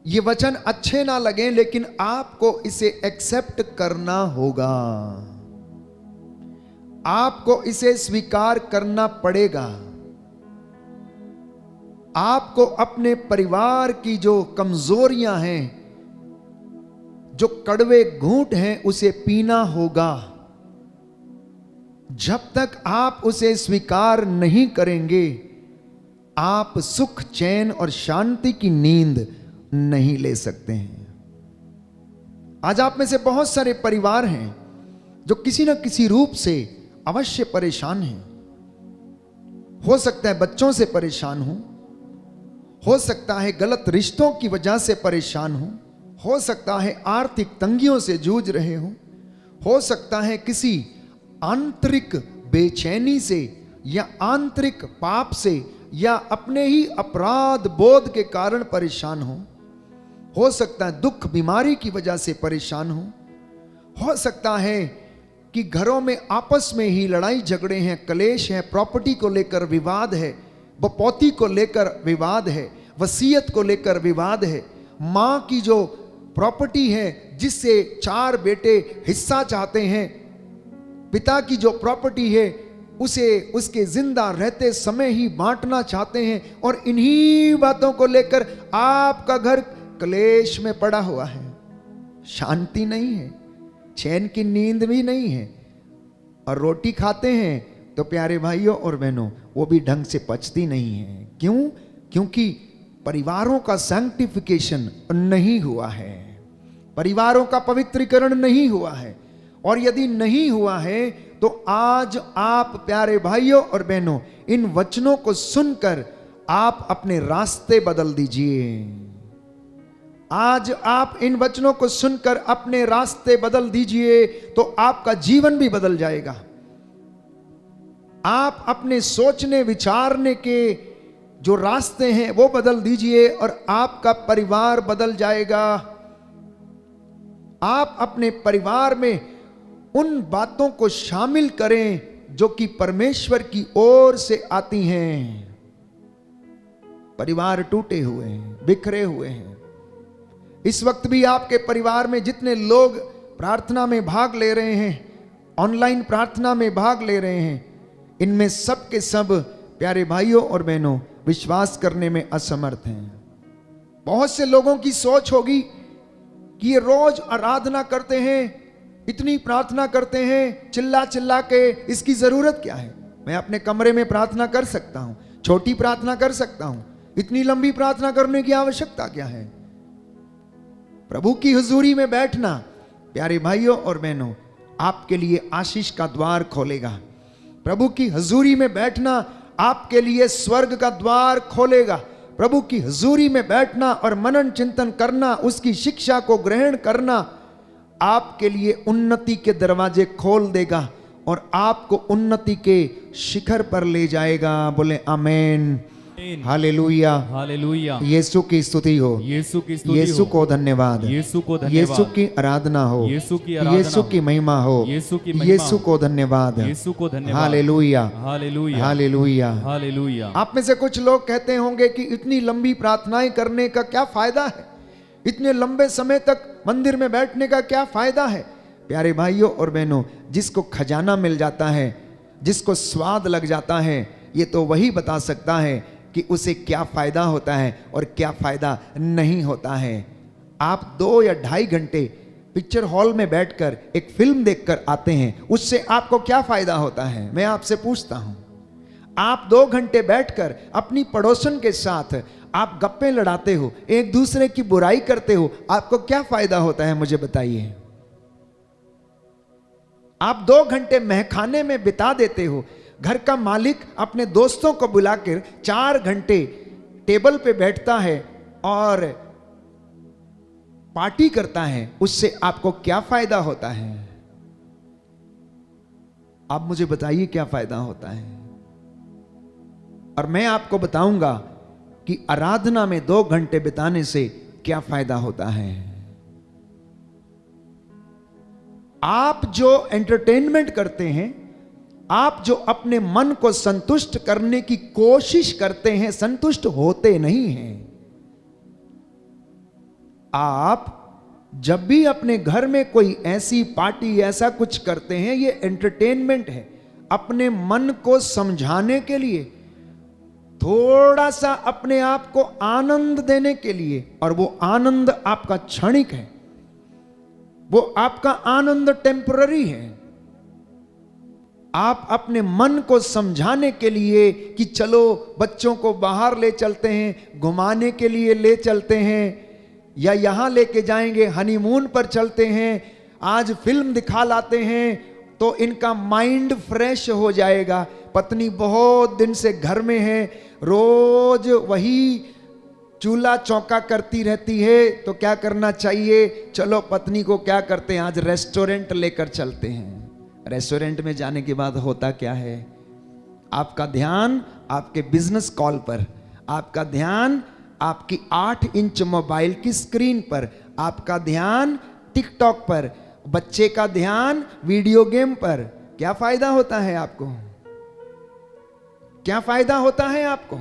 ये वचन अच्छे ना लगे, लेकिन आपको इसे एक्सेप्ट करना होगा। आपको इसे स्वीकार करना पड़ेगा। आपको अपने परिवार की जो कमजोरियां हैं, जो कड़वे घूंट हैं, उसे पीना होगा। जब तक आप उसे स्वीकार नहीं करेंगे, आप सुख, चैन और शांति की नींद नहीं ले सकते हैं। आज आप में से बहुत सारे परिवार हैं जो किसी न किसी रूप से अवश्य परेशान हैं। हो सकता है बच्चों से परेशान हो सकता है गलत रिश्तों की वजह से परेशान हो सकता है आर्थिक तंगियों से जूझ रहे हो सकता है किसी आंतरिक बेचैनी से या आंतरिक पाप से या अपने ही अपराध बोध के कारण परेशान हो सकता है दुख बीमारी की वजह से परेशान हो सकता है कि घरों में आपस में ही लड़ाई झगड़े हैं, कलेश है, प्रॉपर्टी को लेकर विवाद है, बपौती को लेकर विवाद है, वसीयत को लेकर विवाद है, मां की जो प्रॉपर्टी है जिससे 4 बेटे हिस्सा चाहते हैं, पिता की जो प्रॉपर्टी है उसे उसके जिंदा रहते समय ही बांटना चाहते हैं, और इन्हीं बातों को लेकर आपका घर क्लेश में पड़ा हुआ है। शांति नहीं है, चैन की नींद भी नहीं है, और रोटी खाते हैं तो प्यारे भाइयों और बहनों वो भी ढंग से पचती नहीं है। क्यों? क्योंकि परिवारों का सैंक्टिफिकेशन नहीं हुआ है, परिवारों का पवित्रीकरण नहीं हुआ है। और यदि नहीं हुआ है तो आज आप प्यारे भाइयों और बहनों इन वचनों को सुनकर आप अपने रास्ते बदल दीजिए। आज आप इन वचनों को सुनकर अपने रास्ते बदल दीजिए तो आपका जीवन भी बदल जाएगा। आप अपने सोचने विचारने के जो रास्ते हैं वो बदल दीजिए और आपका परिवार बदल जाएगा। आप अपने परिवार में उन बातों को शामिल करें जो कि परमेश्वर की ओर से आती हैं। परिवार टूटे हुए हैं, बिखरे हुए हैं। इस वक्त भी आपके परिवार में जितने लोग प्रार्थना में भाग ले रहे हैं, ऑनलाइन प्रार्थना में भाग ले रहे हैं, इनमें सब के सब प्यारे भाइयों और बहनों विश्वास करने में असमर्थ हैं। बहुत से लोगों की सोच होगी कि ये रोज आराधना करते हैं, इतनी प्रार्थना करते हैं, चिल्ला चिल्ला के, इसकी जरूरत क्या है? मैं अपने कमरे में प्रार्थना कर सकता हूं। छोटी प्रार्थना कर सकता हूं, इतनी लंबी प्रार्थना करने की आवश्यकता क्या है? प्रभु की हुजूरी में बैठना प्यारे भाइयों और बहनों आपके लिए आशीष का द्वार खोलेगा। प्रभु की हुजूरी में बैठना आपके लिए स्वर्ग का द्वार खोलेगा। प्रभु की हुजूरी में बैठना और मनन चिंतन करना, उसकी शिक्षा को ग्रहण करना आपके लिए उन्नति के दरवाजे खोल देगा और आपको उन्नति के शिखर पर ले जाएगा। बोले आमेन, हालेलुया, हालेलुया। यीशु की स्तुति हो, यीशु की स्तुति यीशु हो, को धन्यवाद, यीशु को धन्यवाद, यीशु की आराधना हो, यीशु की आराधना यीशु की हो, महिमा हो, यीशु की महिमा यीशु हो, को धन्यवाद, यीशु को धन्यवाद, हालेलुया, हालेलुया, हालेलुया। हालेलुया। आप में से कुछ लोग कहते होंगे कि इतनी लंबी प्रार्थनाएं करने का क्या फायदा है, इतने लंबे समय तक मंदिर में बैठने का क्या फायदा है? प्यारे भाइयों और बहनों, जिसको खजाना मिल जाता है, जिसको स्वाद लग जाता है, ये तो वही बता सकता है कि उसे क्या फायदा होता है और क्या फायदा नहीं होता है। आप 2 या 2.5 घंटे पिक्चर हॉल में बैठकर एक फिल्म देखकर आते हैं, उससे आपको क्या फायदा होता है? मैं आपसे पूछता हूं। आप 2 घंटे बैठकर अपनी पड़ोसन के साथ आप गप्पे लड़ाते हो, एक दूसरे की बुराई करते हो, आपको क्या फायदा होता है? मुझे बताइए। आप 2 घंटे महखाने में बिता देते हो, घर का मालिक अपने दोस्तों को बुलाकर 4 घंटे टेबल पे बैठता है और पार्टी करता है, उससे आपको क्या फायदा होता है? आप मुझे बताइए क्या फायदा होता है? और मैं आपको बताऊंगा कि आराधना में 2 घंटे बिताने से क्या फायदा होता है। आप जो एंटरटेनमेंट करते हैं, आप जो अपने मन को संतुष्ट करने की कोशिश करते हैं, संतुष्ट होते नहीं हैं। आप जब भी अपने घर में कोई ऐसी पार्टी, ऐसा कुछ करते हैं, ये एंटरटेनमेंट है, अपने मन को समझाने के लिए, थोड़ा सा अपने आप को आनंद देने के लिए। और वो आनंद आपका क्षणिक है, वो आपका आनंद टेम्पररी है। आप अपने मन को समझाने के लिए कि चलो बच्चों को बाहर ले चलते हैं, घुमाने के लिए ले चलते हैं, या यहां लेके जाएंगे, हनीमून पर चलते हैं, आज फिल्म दिखा लाते हैं तो इनका माइंड फ्रेश हो जाएगा। पत्नी बहुत दिन से घर में है, रोज वही चूल्हा चौका करती रहती है, तो क्या करना चाहिए? चलो पत्नी को क्या करते हैं, आज रेस्टोरेंट लेकर चलते हैं। रेस्टोरेंट में जाने के बाद होता क्या है? आपका ध्यान आपके बिजनेस कॉल पर, आपका ध्यान आपकी 8 इंच मोबाइल की स्क्रीन पर, आपका ध्यान टिकटॉक पर, बच्चे का ध्यान वीडियो गेम पर। क्या फायदा होता है आपको? क्या फायदा होता है आपको?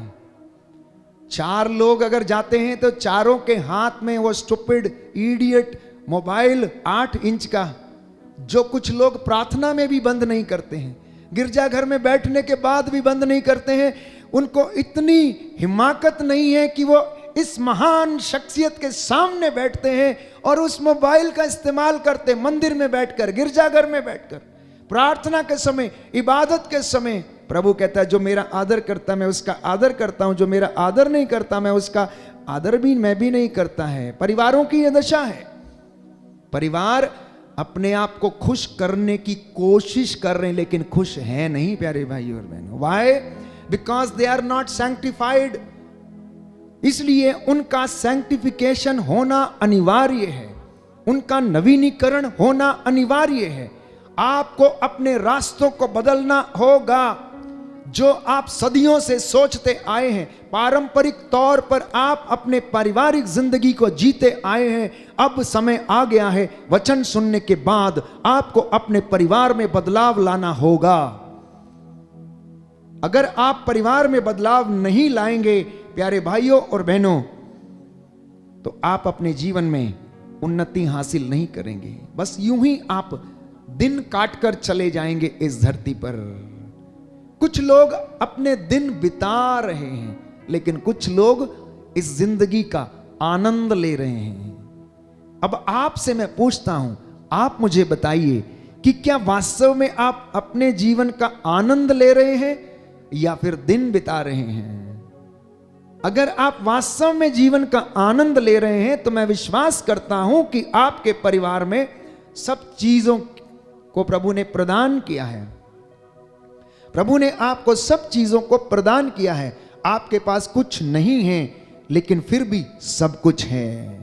4 लोग अगर जाते हैं तो चारों के हाथ में वो स्टूपिड इडियट मोबाइल 8 इंच का, जो कुछ लोग प्रार्थना में भी बंद नहीं करते हैं, गिरजाघर में बैठने के बाद भी बंद नहीं करते हैं। उनको इतनी हिम्मत नहीं है कि वो इस महान शख्सियत के सामने बैठते हैं और उस मोबाइल का इस्तेमाल करते, मंदिर में बैठकर, गिरजाघर में बैठकर, प्रार्थना के समय, इबादत के समय। प्रभु कहता है जो मेरा आदर करता मैं उसका आदर करता हूं, जो मेरा आदर नहीं करता मैं उसका आदर भी मैं भी नहीं करता है। परिवारों की यह दशा है। परिवार अपने आप को खुश करने की कोशिश कर रहे हैं लेकिन खुश हैं नहीं प्यारे भाई और बहनों। Why? Because they are not sanctified. इसलिए उनका सैंक्टिफिकेशन होना अनिवार्य है, उनका नवीनीकरण होना अनिवार्य है। आपको अपने रास्तों को बदलना होगा। जो आप सदियों से सोचते आए हैं, पारंपरिक तौर पर आप अपने पारिवारिक जिंदगी को जीते आए हैं, अब समय आ गया है वचन सुनने के बाद आपको अपने परिवार में बदलाव लाना होगा। अगर आप परिवार में बदलाव नहीं लाएंगे प्यारे भाइयों और बहनों, तो आप अपने जीवन में उन्नति हासिल नहीं करेंगे। बस यूं ही आप दिन काटकर चले जाएंगे इस धरती पर। कुछ लोग अपने दिन बिता रहे हैं, लेकिन कुछ लोग इस जिंदगी का आनंद ले रहे हैं। अब आपसे मैं पूछता हूं, आप मुझे बताइए कि क्या वास्तव में आप अपने जीवन का आनंद ले रहे हैं या फिर दिन बिता रहे हैं। अगर आप वास्तव में जीवन का आनंद ले रहे हैं तो मैं विश्वास करता हूं कि आपके परिवार में सब चीजों को प्रभु ने प्रदान किया है। प्रभु ने आपको सब चीजों को प्रदान किया है। आपके पास कुछ नहीं है लेकिन फिर भी सब कुछ है।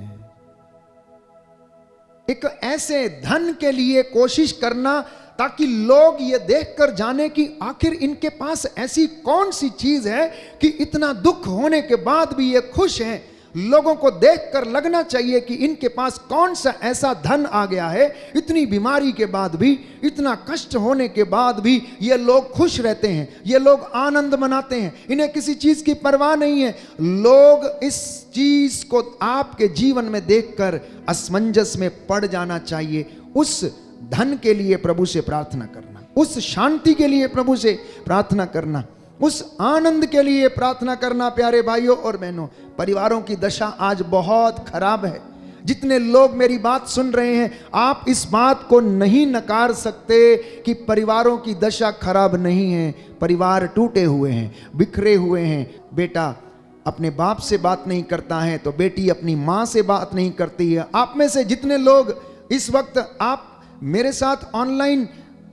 एक ऐसे धन के लिए कोशिश करना ताकि लोग ये देखकर जाने कि आखिर इनके पास ऐसी कौन सी चीज है कि इतना दुख होने के बाद भी ये खुश हैं। लोगों को देखकर लगना चाहिए कि इनके पास कौन सा ऐसा धन आ गया है, इतनी बीमारी के बाद भी, इतना कष्ट होने के बाद भी ये लोग खुश रहते हैं, ये लोग आनंद मनाते हैं, इन्हें किसी चीज की परवाह नहीं है। लोग इस चीज को आपके जीवन में देखकर असमंजस में पड़ जाना चाहिए। उस धन के लिए प्रभु से प्रार्थना करना, उस शांति के लिए प्रभु से प्रार्थना करना, उस आनंद के लिए प्रार्थना करना। प्यारे भाइयों और बहनों, परिवारों की दशा आज बहुत खराब है। जितने लोग मेरी बात सुन रहे हैं, आप इस बात को नहीं नकार सकते कि परिवारों की दशा खराब नहीं है। परिवार टूटे हुए हैं, बिखरे हुए हैं। बेटा अपने बाप से बात नहीं करता है तो बेटी अपनी माँ से बात नहीं करती है। आप में से जितने लोग इस वक्त आप मेरे साथ ऑनलाइन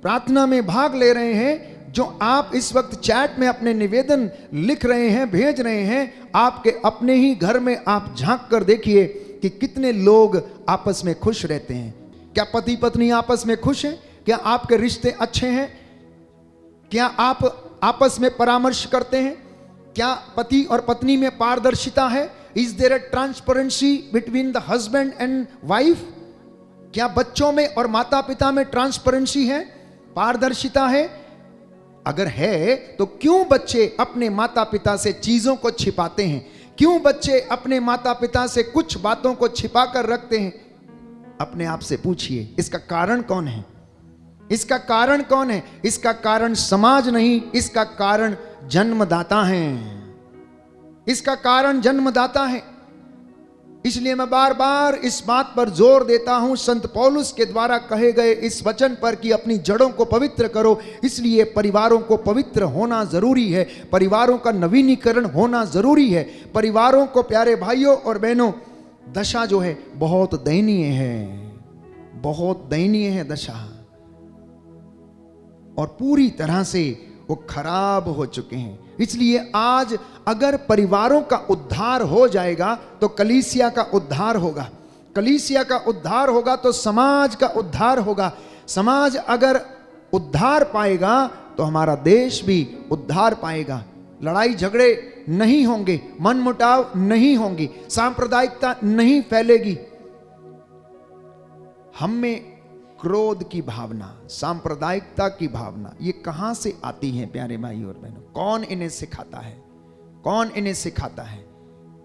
प्रार्थना में भाग ले रहे हैं, जो आप इस वक्त चैट में अपने निवेदन लिख रहे हैं, भेज रहे हैं, आपके अपने ही घर में आप झांक कर देखिए कि कितने लोग आपस में खुश रहते हैं। क्या पति पत्नी आपस में खुश हैं? क्या आपके रिश्ते अच्छे हैं? क्या आप आपस में परामर्श करते हैं? क्या पति और पत्नी में पारदर्शिता है? Is there a transparency between the husband and wife? क्या बच्चों में और माता पिता में ट्रांसपेरेंसी है, पारदर्शिता है? अगर है तो क्यों बच्चे अपने माता पिता से चीजों को छिपाते हैं? क्यों बच्चे अपने माता पिता से कुछ बातों को छिपा कर रखते हैं? अपने आप से पूछिए, इसका कारण कौन है? इसका कारण कौन है? इसका कारण समाज नहीं, इसका कारण जन्मदाता है। इसका कारण जन्मदाता है। इसलिए मैं बार बार इस बात पर जोर देता हूं, संत पौलुस के द्वारा कहे गए इस वचन पर कि अपनी जड़ों को पवित्र करो। इसलिए परिवारों को पवित्र होना जरूरी है, परिवारों का नवीनीकरण होना जरूरी है। परिवारों को, प्यारे भाइयों और बहनों, दशा जो है बहुत दयनीय है, बहुत दयनीय है दशा, और पूरी तरह से वो खराब हो चुके हैं। इसलिए आज अगर परिवारों का उद्धार हो जाएगा तो कलीसिया का उद्धार होगा। कलीसिया का उद्धार होगा तो समाज का उद्धार होगा। समाज अगर उद्धार पाएगा तो हमारा देश भी उद्धार पाएगा। लड़ाई झगड़े नहीं होंगे, मनमुटाव नहीं होंगी, सांप्रदायिकता नहीं फैलेगी। हम में क्रोध की भावना, सांप्रदायिकता की भावना, ये कहां से आती है प्यारे भाई और बहनों? कौन इन्हें सिखाता है? कौन इन्हें सिखाता है?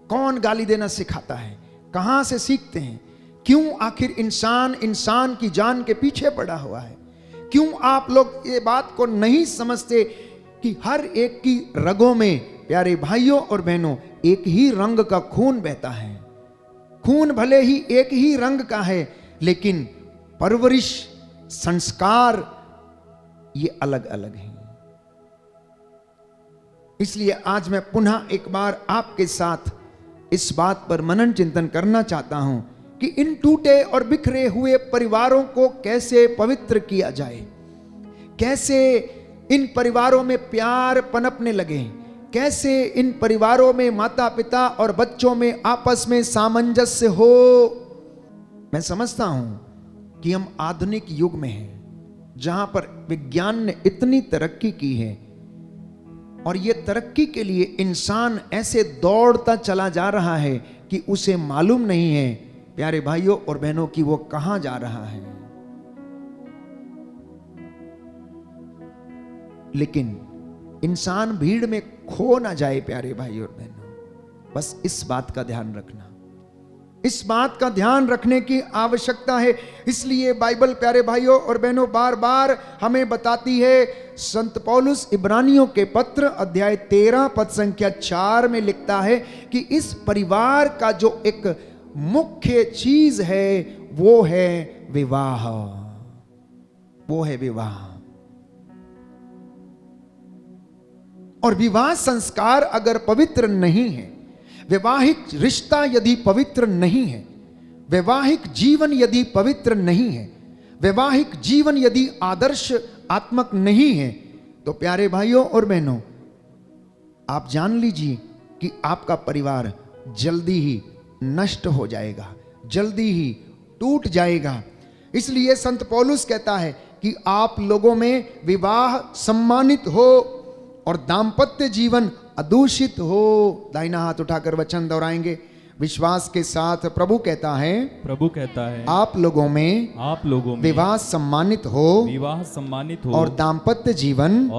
कौन गाली देना सिखाता है? कहां से सीखते हैं? क्यों आखिर इंसान की जान के पीछे पड़ा हुआ है? क्यों आप लोग ये बात को नहीं समझते कि हर एक की रगों में, प्यारे भाइयों और बहनों, एक ही रंग का खून बहता है। खून भले ही एक ही रंग का है, लेकिन परवरिश, संस्कार ये अलग अलग हैं। इसलिए आज मैं पुनः एक बार आपके साथ इस बात पर मनन चिंतन करना चाहता हूं कि इन टूटे और बिखरे हुए परिवारों को कैसे पवित्र किया जाए, कैसे इन परिवारों में प्यार पनपने लगे, कैसे इन परिवारों में माता पिता और बच्चों में आपस में सामंजस्य हो। मैं समझता हूं कि हम आधुनिक युग में हैं, जहां पर विज्ञान ने इतनी तरक्की की है, और यह तरक्की के लिए इंसान ऐसे दौड़ता चला जा रहा है कि उसे मालूम नहीं है, प्यारे भाइयों और बहनों, कि वो कहां जा रहा है। लेकिन इंसान भीड़ में खो ना जाए प्यारे भाइयों और बहनों, बस इस बात का ध्यान रखना, इस बात का ध्यान रखने की आवश्यकता है। इसलिए बाइबल, प्यारे भाइयों और बहनों, बार बार हमें बताती है। संत पौलुस इब्रानियों के पत्र अध्याय 13 पद संख्या 4 में लिखता है कि इस परिवार का जो एक मुख्य चीज है वो है विवाह, वो है विवाह। और विवाह संस्कार अगर पवित्र नहीं है, वैवाहिक रिश्ता यदि पवित्र नहीं है, वैवाहिक जीवन यदि पवित्र नहीं है, वैवाहिक जीवन यदि आदर्श आत्मक नहीं है, तो प्यारे भाइयों और बहनों, आप जान लीजिए कि आपका परिवार जल्दी ही नष्ट हो जाएगा, जल्दी ही टूट जाएगा। इसलिए संत पौलुस कहता है कि आप लोगों में विवाह सम्मानित हो और दाम्पत्य जीवन अदूषित हो। दाहिना हाथ उठाकर वचन दोहराएंगे विश्वास के साथ। प्रभु कहता है आप लोगों में विवाह सम्मानित हो, विवाह सम्मानित हो और दाम्पत्य जीवन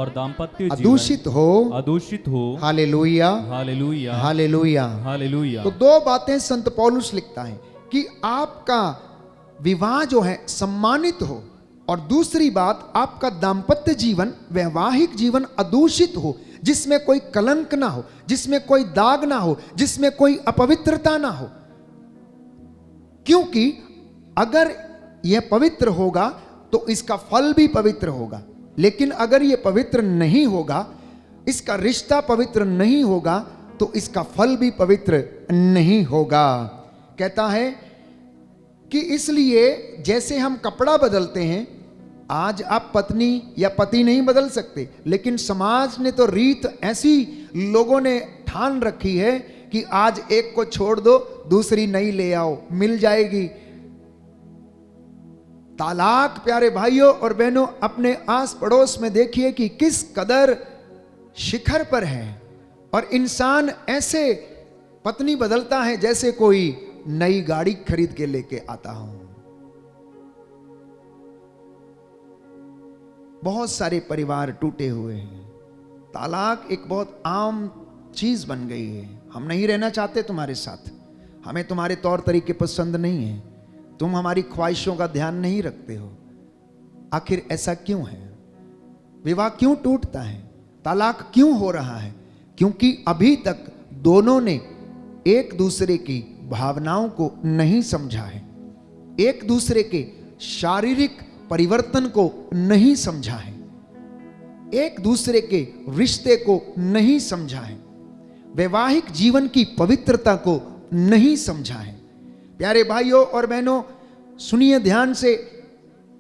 अदूषित हो। Hallelujah, hallelujah, hallelujah, hallelujah. तो दो बातें संत पौलुस लिखता है कि आपका विवाह जो है सम्मानित हो, और दूसरी बात आपका दाम्पत्य जीवन, वैवाहिक जीवन अदूषित हो, जिसमें कोई कलंक ना हो, जिसमें कोई दाग ना हो, जिसमें कोई अपवित्रता ना हो। क्योंकि अगर यह पवित्र होगा तो इसका फल भी पवित्र होगा, लेकिन अगर यह पवित्र नहीं होगा, इसका रिश्ता पवित्र नहीं होगा, तो इसका फल भी पवित्र नहीं होगा। कहता है कि इसलिए जैसे हम कपड़ा बदलते हैं, आज आप पत्नी या पति नहीं बदल सकते, लेकिन समाज ने तो रीत ऐसी लोगों ने ठान रखी है कि आज एक को छोड़ दो, दूसरी नई ले आओ, मिल जाएगी। तालाक प्यारे भाइयों और बहनों अपने आस पड़ोस में देखिए कि किस कदर शिखर पर है, और इंसान ऐसे पत्नी बदलता है जैसे कोई नई गाड़ी खरीद के लेके आता हूं। बहुत सारे परिवार टूटे हुए हैं। तालाक एक बहुत आम चीज बन गई है। हम नहीं रहना चाहते तुम्हारे साथ, हमें तुम्हारे तौर तरीके पसंद नहीं है, तुम हमारी ख्वाहिशों का ध्यान नहीं रखते हो। आखिर ऐसा क्यों है? विवाह क्यों टूटता है? तालाक क्यों हो रहा है? क्योंकि अभी तक दोनों ने एक दूसरे की भावनाओं को नहीं समझा है, एक दूसरे के शारीरिक परिवर्तन को नहीं समझा है, एक दूसरे के रिश्ते को नहीं समझा है, वैवाहिक जीवन की पवित्रता को नहीं समझा है। प्यारे भाइयों और बहनों सुनिए ध्यान से,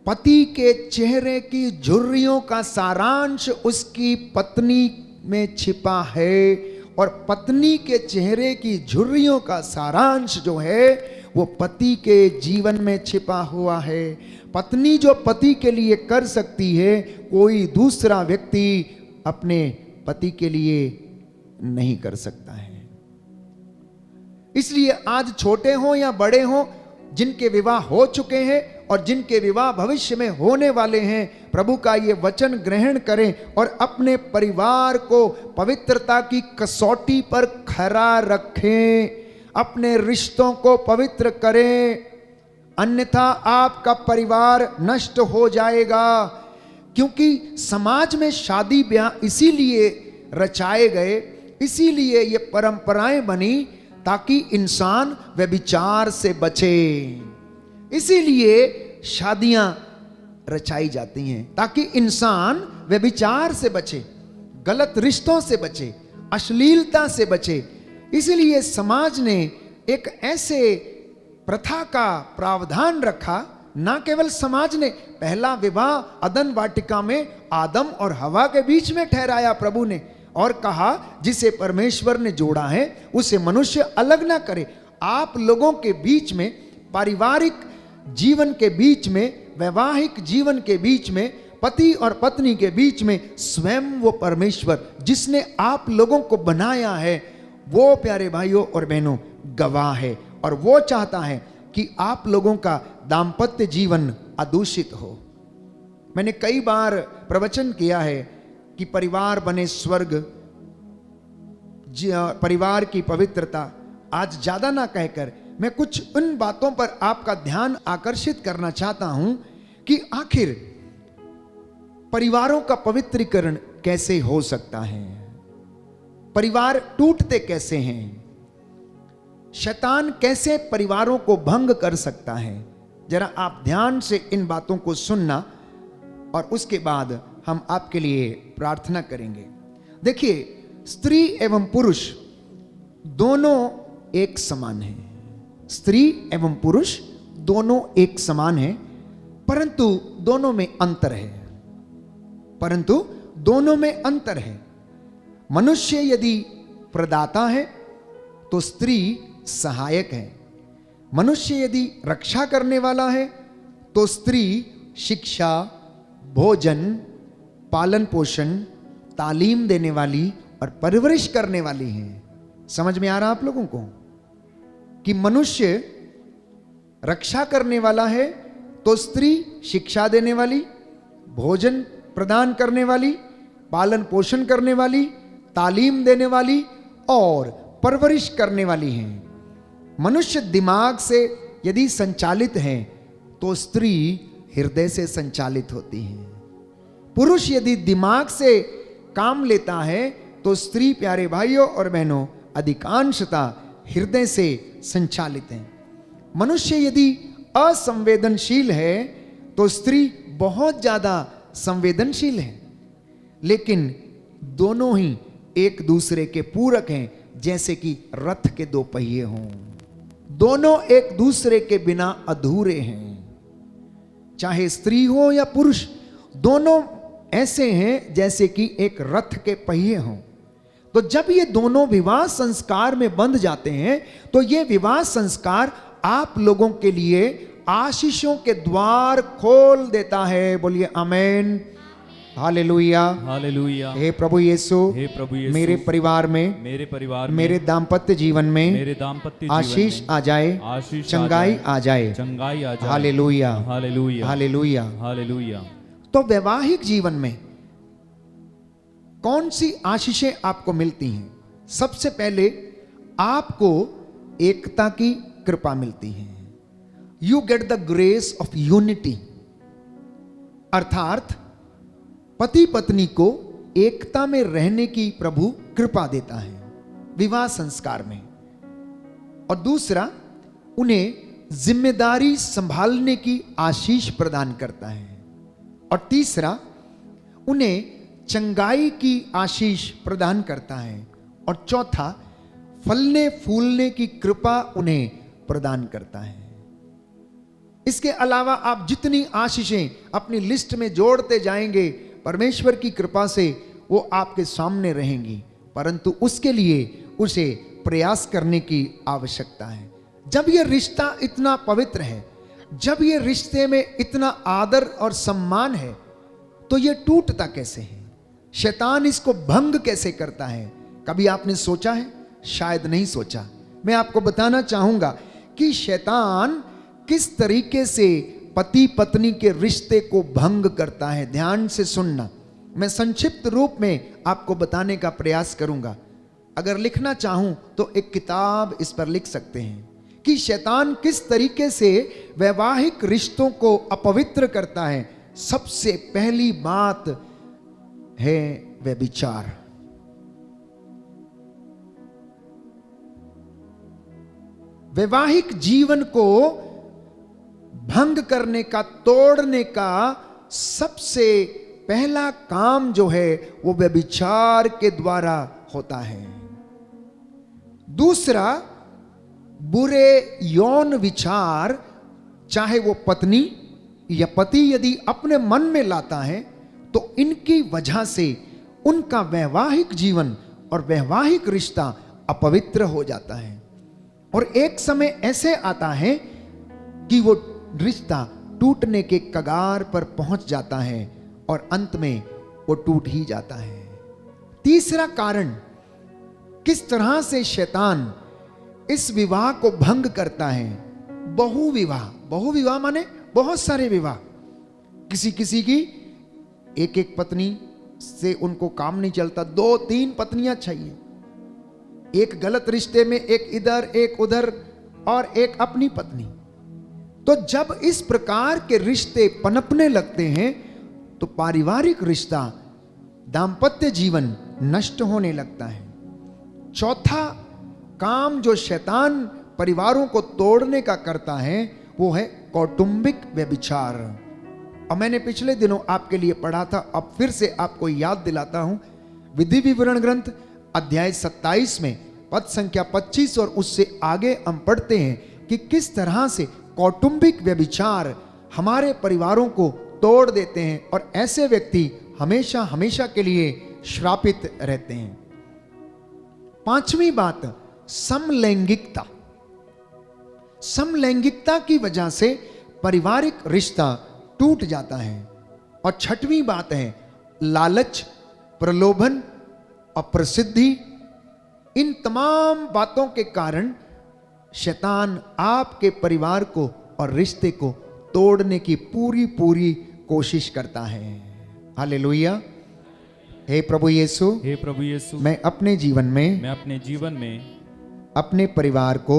पति के चेहरे की झुर्रियों का सारांश उसकी पत्नी में छिपा है, और पत्नी के चेहरे की झुर्रियों का सारांश जो है वो पति के जीवन में छिपा हुआ है। पत्नी जो पति के लिए कर सकती है, कोई दूसरा व्यक्ति अपने पति के लिए नहीं कर सकता है। इसलिए आज छोटे हों या बड़े हों, जिनके विवाह हो चुके हैं और जिनके विवाह भविष्य में होने वाले हैं, प्रभु का ये वचन ग्रहण करें और अपने परिवार को पवित्रता की कसौटी पर खरा रखें, अपने रिश्तों को पवित्र करें, अन्यथा आपका परिवार नष्ट हो जाएगा। क्योंकि समाज में शादी ब्याह इसीलिए रचाए गए, इसीलिए ये परंपराएं बनी ताकि इंसान व्यभिचार से बचे। इसीलिए शादियां रचाई जाती हैं ताकि इंसान व्यभिचार से बचे, गलत रिश्तों से बचे, अश्लीलता से बचे। इसलिए समाज ने एक ऐसे प्रथा का प्रावधान रखा, ना केवल समाज ने, पहला विवाह अदन वाटिका में आदम और हवा के बीच में ठहराया प्रभु ने, और कहा जिसे परमेश्वर ने जोड़ा है उसे मनुष्य अलग ना करे। आप लोगों के बीच में, पारिवारिक जीवन के बीच में, वैवाहिक जीवन के बीच में, पति और पत्नी के बीच में स्वयं वो परमेश्वर जिसने आप लोगों को बनाया है, वो प्यारे भाइयों और बहनों गवाह है, और वो चाहता है कि आप लोगों का दाम्पत्य जीवन अदूषित हो। मैंने कई बार प्रवचन किया है कि परिवार बने स्वर्ग, परिवार की पवित्रता। आज ज्यादा ना कहकर मैं कुछ उन बातों पर आपका ध्यान आकर्षित करना चाहता हूं कि आखिर परिवारों का पवित्रीकरण कैसे हो सकता है, परिवार टूटते कैसे हैं, शैतान कैसे परिवारों को भंग कर सकता है। जरा आप ध्यान से इन बातों को सुनना और उसके बाद हम आपके लिए प्रार्थना करेंगे। देखिए, स्त्री एवं पुरुष दोनों एक समान हैं। स्त्री एवं पुरुष दोनों एक समान हैं, परंतु दोनों में अंतर है। परंतु दोनों में अंतर है। मनुष्य यदि प्रदाता है तो स्त्री सहायक है। मनुष्य यदि रक्षा करने वाला है तो स्त्री शिक्षा, भोजन, पालन पोषण, तालीम देने वाली और परवरिश करने वाली है। समझ में आ रहा आप लोगों को कि मनुष्य रक्षा करने वाला है तो स्त्री शिक्षा देने वाली, भोजन प्रदान करने वाली, पालन पोषण करने वाली, तालीम देने वाली और परवरिश करने वाली है। मनुष्य दिमाग से यदि संचालित है तो स्त्री हृदय से संचालित होती है। पुरुष यदि दिमाग से काम लेता है तो स्त्री, प्यारे भाइयों और बहनों, अधिकांशता हृदय से संचालित है। मनुष्य यदि असंवेदनशील है तो स्त्री बहुत ज्यादा संवेदनशील है। लेकिन दोनों ही एक दूसरे के पूरक हैं, जैसे कि रथ के दो पहिए हों। दोनों एक दूसरे के बिना अधूरे हैं। चाहे स्त्री हो या पुरुष, दोनों ऐसे हैं जैसे कि एक रथ के पहिए हों। तो जब ये दोनों विवाह संस्कार में बंध जाते हैं तो ये विवाह संस्कार आप लोगों के लिए आशीषों के द्वार खोल देता है। बोलिए आमेन, हालेलुया, हालेलुया। हे प्रभु यीशु, हे प्रभु यीशु, मेरे परिवार में, मेरे परिवार में, मेरे दाम्पत्य जीवन में मेरे दाम्पत्य जीवन आशीष में आ जाए, आशीष चंगाई आ जाए, चंगाई आ जाए। Hallelujah, hallelujah, hallelujah. हालेलुया। तो वैवाहिक जीवन में कौन सी आशीषें आपको मिलती हैं? सबसे पहले आपको एकता की कृपा मिलती है। You get the grace of unity, अर्थात पति पत्नी को एकता में रहने की प्रभु कृपा देता है विवाह संस्कार में। और दूसरा, उन्हें जिम्मेदारी संभालने की आशीष प्रदान करता है। और तीसरा, उन्हें चंगाई की आशीष प्रदान करता है। और चौथा, फलने फूलने की कृपा उन्हें प्रदान करता है। इसके अलावा आप जितनी आशीषें अपनी लिस्ट में जोड़ते जाएंगे, परमेश्वर की कृपा से वो आपके सामने रहेंगी, परंतु उसके लिए उसे प्रयास करने की आवश्यकता है। जब ये रिश्ता इतना पवित्र है, जब ये रिश्ते में इतना आदर और सम्मान है, तो ये टूटता कैसे है? शैतान इसको भंग कैसे करता है? कभी आपने सोचा है? शायद नहीं सोचा। मैं आपको बताना चाहूंगा कि शैतान किस तरीके से पति पत्नी के रिश्ते को भंग करता है। ध्यान से सुनना, मैं संक्षिप्त रूप में आपको बताने का प्रयास करूंगा। अगर लिखना चाहूं तो एक किताब इस पर लिख सकते हैं कि शैतान किस तरीके से वैवाहिक रिश्तों को अपवित्र करता है। सबसे पहली बात है व्यभिचार। वैवाहिक जीवन को भंग करने का, तोड़ने का सबसे पहला काम जो है वो व्यभिचार के द्वारा होता है। दूसरा, बुरे यौन विचार, चाहे वो पत्नी या पति यदि अपने मन में लाता है तो इनकी वजह से उनका वैवाहिक जीवन और वैवाहिक रिश्ता अपवित्र हो जाता है। और एक समय ऐसे आता है कि वो रिश्ता टूटने के कगार पर पहुंच जाता है और अंत में वो टूट ही जाता है। तीसरा कारण, किस तरह से शैतान इस विवाह को भंग करता है। बहुविवाह, बहुविवाह माने बहुत सारे विवाह। किसी किसी की एक एक पत्नी से उनको काम नहीं चलता, 2-3 पत्नियां चाहिए। एक गलत रिश्ते में एक इधर एक उधर और एक अपनी पत्नी। तो जब इस प्रकार के रिश्ते पनपने लगते हैं तो पारिवारिक रिश्ता, दाम्पत्य जीवन नष्ट होने लगता है। चौथा काम जो शैतान परिवारों को तोड़ने का करता है वो है कौटुंबिक व्यभिचार। और मैंने पिछले दिनों आपके लिए पढ़ा था, अब फिर से आपको याद दिलाता हूं। विधि विवरण ग्रंथ अध्याय 27 में पद संख्या 25 और उससे आगे हम पढ़ते हैं कि किस तरह से कौटुंबिक व्यभिचार हमारे परिवारों को तोड़ देते हैं और ऐसे व्यक्ति हमेशा हमेशा के लिए श्रापित रहते हैं। पांचवी बात, समलैंगिकता। समलैंगिकता की वजह से पारिवारिक रिश्ता टूट जाता है। और छठवीं बात है लालच, प्रलोभन और प्रसिद्धि। इन तमाम बातों के कारण शैतान आपके परिवार को और रिश्ते को तोड़ने की पूरी कोशिश करता है। हालेलुया। हे प्रभु यीशु, हे प्रभु यीशु, मैं अपने जीवन में अपने परिवार को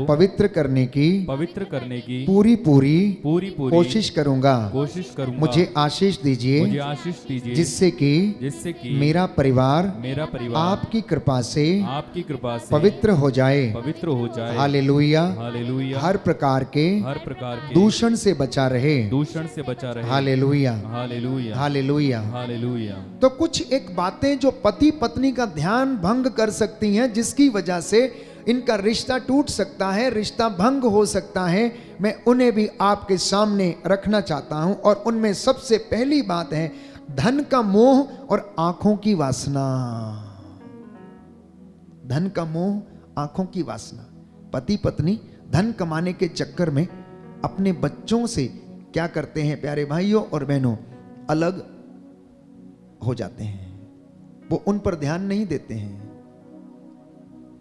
पवित्र करने की पूरी कोशिश करूंगा। मुझे आशीष दीजिए जिससे कि मेरा परिवार आपकी कृपा से पवित्र हो जाए। हालेलुया। हर प्रकार के दूषण से बचा रहे। हालेलुया। हालेलुया। तो कुछ एक बातें जो पति पत्नी का ध्यान भंग कर सकती हैं, जिसकी वजह से इनका रिश्ता टूट सकता है, रिश्ता भंग हो सकता है, मैं उन्हें भी आपके सामने रखना चाहता हूं। और उनमें सबसे पहली बात है धन का मोह और आंखों की वासना। धन का मोह, आंखों की वासना। पति पत्नी धन कमाने के चक्कर में अपने बच्चों से क्या करते हैं प्यारे भाइयों और बहनों, अलग हो जाते हैं। वो उन पर ध्यान नहीं देते हैं।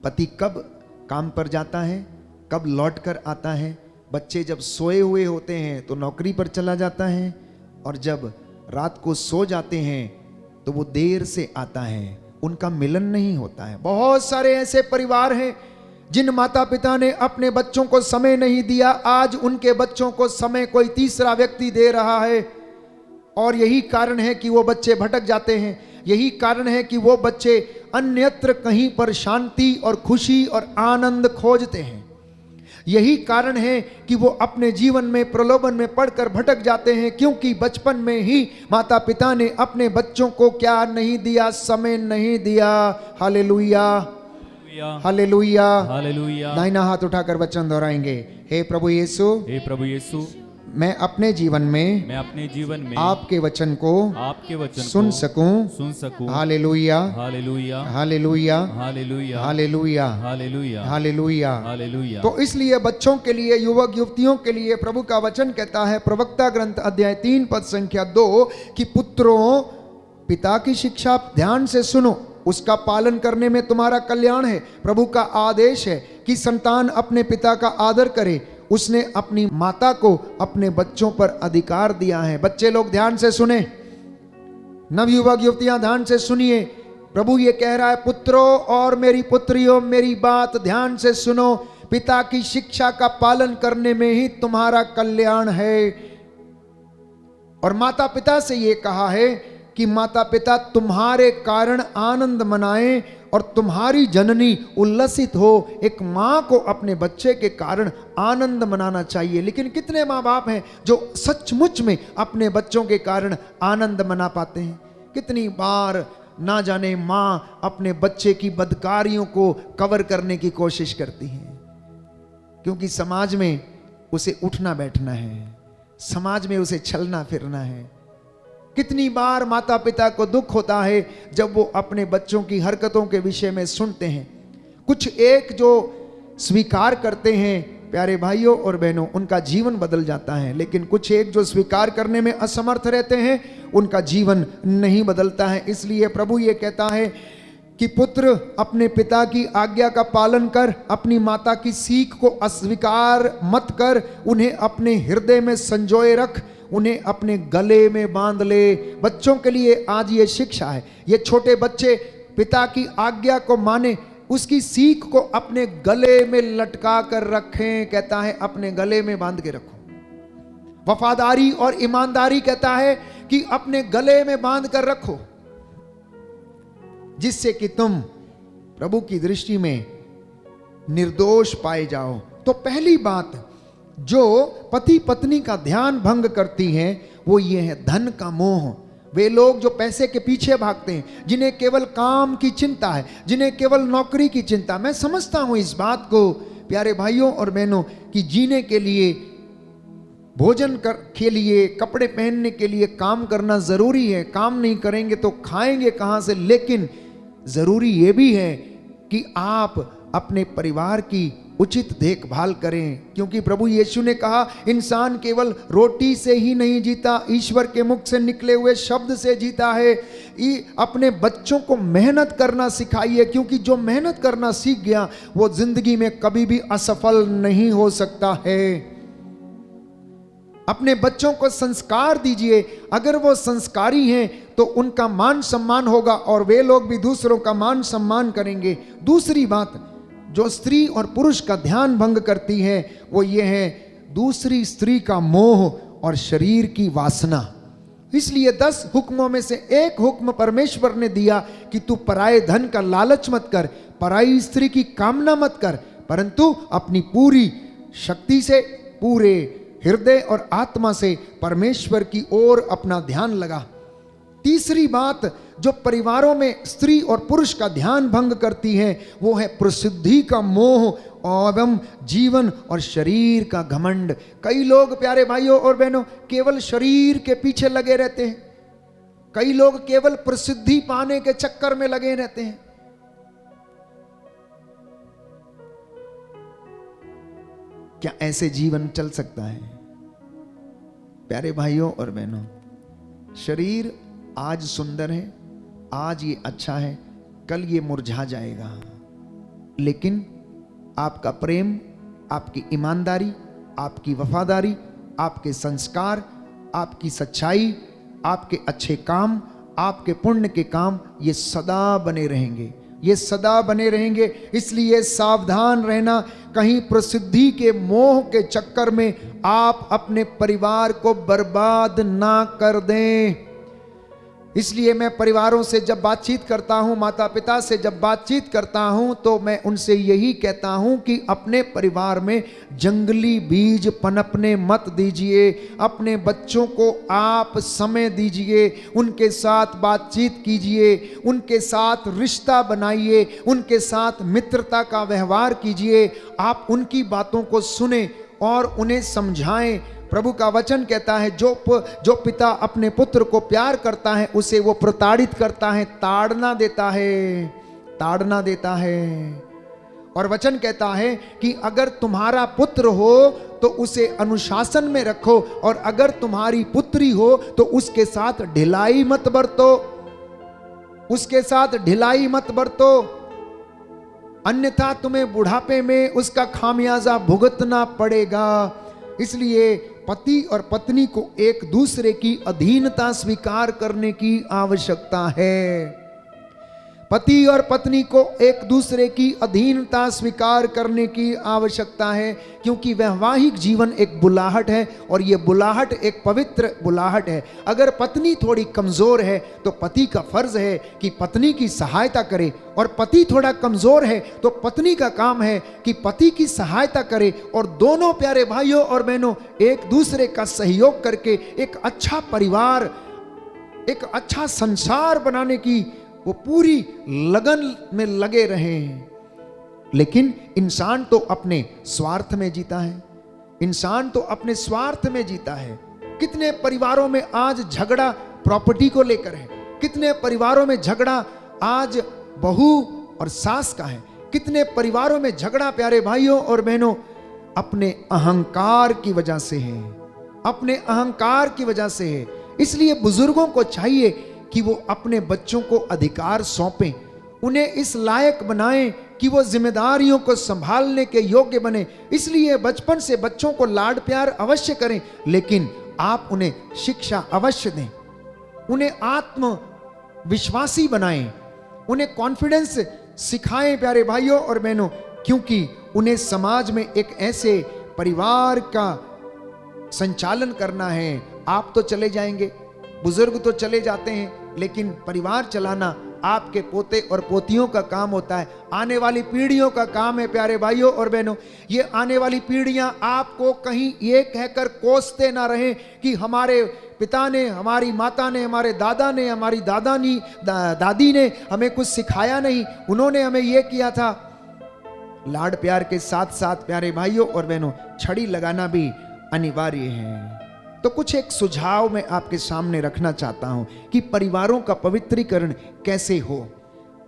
पति कब काम पर जाता है, कब लौट कर आता है। बच्चे जब सोए हुए होते हैं तो नौकरी पर चला जाता है, और जब रात को सो जाते हैं तो वो देर से आता है। उनका मिलन नहीं होता है। बहुत सारे ऐसे परिवार हैं जिन माता पिता ने अपने बच्चों को समय नहीं दिया, आज उनके बच्चों को समय कोई तीसरा व्यक्ति दे रहा है। और यही कारण है कि वो बच्चे भटक जाते हैं। यही कारण है कि वो बच्चे अन्यत्र कहीं पर शांति और खुशी और आनंद खोजते हैं। यही कारण है कि वो अपने जीवन में प्रलोभन में पड़कर भटक जाते हैं, क्योंकि बचपन में ही माता पिता ने अपने बच्चों को क्या नहीं दिया, समय नहीं दिया। हालेलुया। हालेलुया। हालेलुया। दाहिना हाथ उठाकर वचन दोहराएंगे। हे प्रभु यीशु, हे प्रभु यीशु, मैं अपने जीवन में आपके वचन को सुन सकूं। Hallelujah. Hallelujah. Hallelujah. Hallelujah. Hallelujah. Hallelujah. Hallelujah. Hallelujah. तो इसलिए बच्चों के लिए, युवक युवतियों के लिए प्रभु का वचन कहता है प्रवक्ता ग्रंथ अध्याय 3 पद संख्या 2 कि पुत्रों, पिता की शिक्षा ध्यान से सुनो, उसका पालन करने में तुम्हारा कल्याण है। प्रभु का आदेश है कि संतान अपने पिता का आदर करे। उसने अपनी माता को अपने बच्चों पर अधिकार दिया है। बच्चे लोग ध्यान से सुने, नवयुवक युवतियां ध्यान से सुनिए। प्रभु ये कह रहा है, पुत्रों और मेरी पुत्रियों, मेरी बात ध्यान से सुनो। पिता की शिक्षा का पालन करने में ही तुम्हारा कल्याण है। और माता पिता से ये कहा है कि माता पिता तुम्हारे कारण आनंद मनाएं और तुम्हारी जननी उल्लसित हो। एक मां को अपने बच्चे के कारण आनंद मनाना चाहिए। लेकिन कितने मां बाप हैं जो सचमुच में अपने बच्चों के कारण आनंद मना पाते हैं? कितनी बार ना जाने मां अपने बच्चे की बदकारियों को कवर करने की कोशिश करती है, क्योंकि समाज में उसे उठना बैठना है, समाज में उसे चलना फिरना है। कितनी बार माता पिता को दुख होता है जब वो अपने बच्चों की हरकतों के विषय में सुनते हैं। कुछ एक जो स्वीकार करते हैं प्यारे भाइयों और बहनों, उनका जीवन बदल जाता है। लेकिन कुछ एक जो स्वीकार करने में असमर्थ रहते हैं, उनका जीवन नहीं बदलता है। इसलिए प्रभु ये कहता है कि पुत्र, अपने पिता की आज्ञा का पालन कर, अपनी माता की सीख को अस्वीकार मत कर, उन्हें अपने हृदय में संजोए रख, उन्हें अपने गले में बांध ले। बच्चों के लिए आज ये शिक्षा है। ये छोटे बच्चे पिता की आज्ञा को माने, उसकी सीख को अपने गले में लटका कर रखें। कहता है अपने गले में बांध के रखो। वफादारी और ईमानदारी कहता है कि अपने गले में बांध कर रखो, जिससे कि तुम प्रभु की दृष्टि में निर्दोष पाए जाओ। तो पहली बात जो पति पत्नी का ध्यान भंग करती है वो ये है धन का मोह वे लोग जो पैसे के पीछे भागते हैं, जिन्हें केवल काम की चिंता है, जिन्हें केवल नौकरी की चिंता। मैं समझता हूं इस बात को प्यारे भाइयों और बहनों कि जीने के लिए, भोजन के लिए, कपड़े पहनने के लिए काम करना जरूरी है। काम नहीं करेंगे तो खाएंगे कहां से। लेकिन जरूरी यह भी है कि आप अपने परिवार की उचित देखभाल करें, क्योंकि प्रभु यीशु ने कहा इंसान केवल रोटी से ही नहीं जीता, ईश्वर के मुख से निकले हुए शब्द से जीता है। अपने बच्चों को मेहनत करना सिखाइए, क्योंकि जो मेहनत करना सीख गया वो जिंदगी में कभी भी असफल नहीं हो सकता है। अपने बच्चों को संस्कार दीजिए, अगर वो संस्कारी हैं तो उनका मान सम्मान होगा और वे लोग भी दूसरों का मान सम्मान करेंगे। दूसरी बात जो स्त्री और पुरुष का ध्यान भंग करती है वो ये है दूसरी स्त्री का मोह और शरीर की वासना। इसलिए 10 हुक्मों में से एक हुक्म परमेश्वर ने दिया कि तू पराये धन का लालच मत कर, पराई स्त्री की कामना मत कर, परंतु अपनी पूरी शक्ति से, पूरे हृदय और आत्मा से परमेश्वर की ओर अपना ध्यान लगा। तीसरी बात जो परिवारों में स्त्री और पुरुष का ध्यान भंग करती है वो है प्रसिद्धि का मोह एवं जीवन और शरीर का घमंड। कई लोग प्यारे भाइयों और बहनों केवल शरीर के पीछे लगे रहते हैं, कई लोग केवल प्रसिद्धि पाने के चक्कर में लगे रहते हैं। क्या ऐसे जीवन चल सकता है? प्यारे भाइयों और बहनों, शरीर आज सुंदर है, आज ये अच्छा है, कल ये मुरझा जाएगा, लेकिन आपका प्रेम, आपकी ईमानदारी, आपकी वफादारी, आपके संस्कार, आपकी सच्चाई, आपके अच्छे काम, आपके पुण्य के काम, ये सदा बने रहेंगे, ये सदा बने रहेंगे। इसलिए सावधान रहना, कहीं प्रसिद्धि के मोह के चक्कर में आप अपने परिवार को बर्बाद ना कर दें। इसलिए मैं परिवारों से जब बातचीत करता हूं, माता पिता से जब बातचीत करता हूं, तो मैं उनसे यही कहता हूं कि अपने परिवार में जंगली बीज पनपने मत दीजिए। अपने बच्चों को आप समय दीजिए, उनके साथ बातचीत कीजिए, उनके साथ रिश्ता बनाइए, उनके साथ मित्रता का व्यवहार कीजिए। आप उनकी बातों को सुने और उन्हें समझाएं। प्रभु का वचन कहता है जो पिता अपने पुत्र को प्यार करता है उसे वो प्रताड़ित करता है, ताड़ना देता है, ताड़ना देता है। और वचन कहता है कि अगर तुम्हारा पुत्र हो तो उसे अनुशासन में रखो, और अगर तुम्हारी पुत्री हो तो उसके साथ ढिलाई मत बरतो, उसके साथ ढिलाई मत बरतो, अन्यथा तुम्हें बुढ़ापे में उसका खामियाजा भुगतना पड़ेगा। इसलिए पति और पत्नी को एक दूसरे की अधीनता स्वीकार करने की आवश्यकता है। पति और पत्नी को एक दूसरे की अधीनता स्वीकार करने की आवश्यकता है, क्योंकि वैवाहिक जीवन एक बुलाहट है और ये बुलाहट एक पवित्र बुलाहट है। अगर पत्नी थोड़ी कमजोर है तो पति का फर्ज है कि पत्नी की सहायता करे, और पति थोड़ा कमजोर है तो पत्नी का काम है कि पति की सहायता करे, और दोनों प्यारे भाइयों और बहनों एक दूसरे का सहयोग करके एक अच्छा परिवार, एक अच्छा संसार बनाने की वो पूरी लगन में लगे रहे हैं। लेकिन इंसान तो अपने स्वार्थ में जीता है, इंसान तो अपने स्वार्थ में जीता है। कितने परिवारों में आज झगड़ा प्रॉपर्टी को लेकर है, कितने परिवारों में झगड़ा आज बहू और सास का है, कितने परिवारों में झगड़ा प्यारे भाइयों और बहनों अपने अहंकार की वजह से है, अपने अहंकार की वजह से है। इसलिए बुजुर्गों को चाहिए कि वो अपने बच्चों को अधिकार सौंपें, उन्हें इस लायक बनाएं कि वो जिम्मेदारियों को संभालने के योग्य बने। इसलिए बचपन से बच्चों को लाड प्यार अवश्य करें, लेकिन आप उन्हें शिक्षा अवश्य दें, उन्हें आत्मविश्वासी बनाएं, उन्हें कॉन्फिडेंस सिखाएं प्यारे भाइयों और बहनों, क्योंकि उन्हें समाज में एक ऐसे परिवार का संचालन करना है। आप तो चले जाएंगे, बुजुर्ग तो चले जाते हैं, लेकिन परिवार चलाना आपके पोते और पोतियों का काम होता है, आने वाली पीढ़ियों का काम है प्यारे भाइयों और बहनों। ये आने वाली पीढ़ियां आपको कहीं ये कहकर कोसते ना रहें कि हमारे पिता ने, हमारी माता ने, हमारे दादा ने, हमारी दादी ने हमें कुछ सिखाया नहीं, उन्होंने हमें ये किया था। लाड प्यार के साथ साथ प्यारे भाइयों और बहनों, छड़ी लगाना भी अनिवार्य है। तो कुछ एक सुझाव मैं आपके सामने रखना चाहता हूं कि परिवारों का पवित्रीकरण कैसे हो।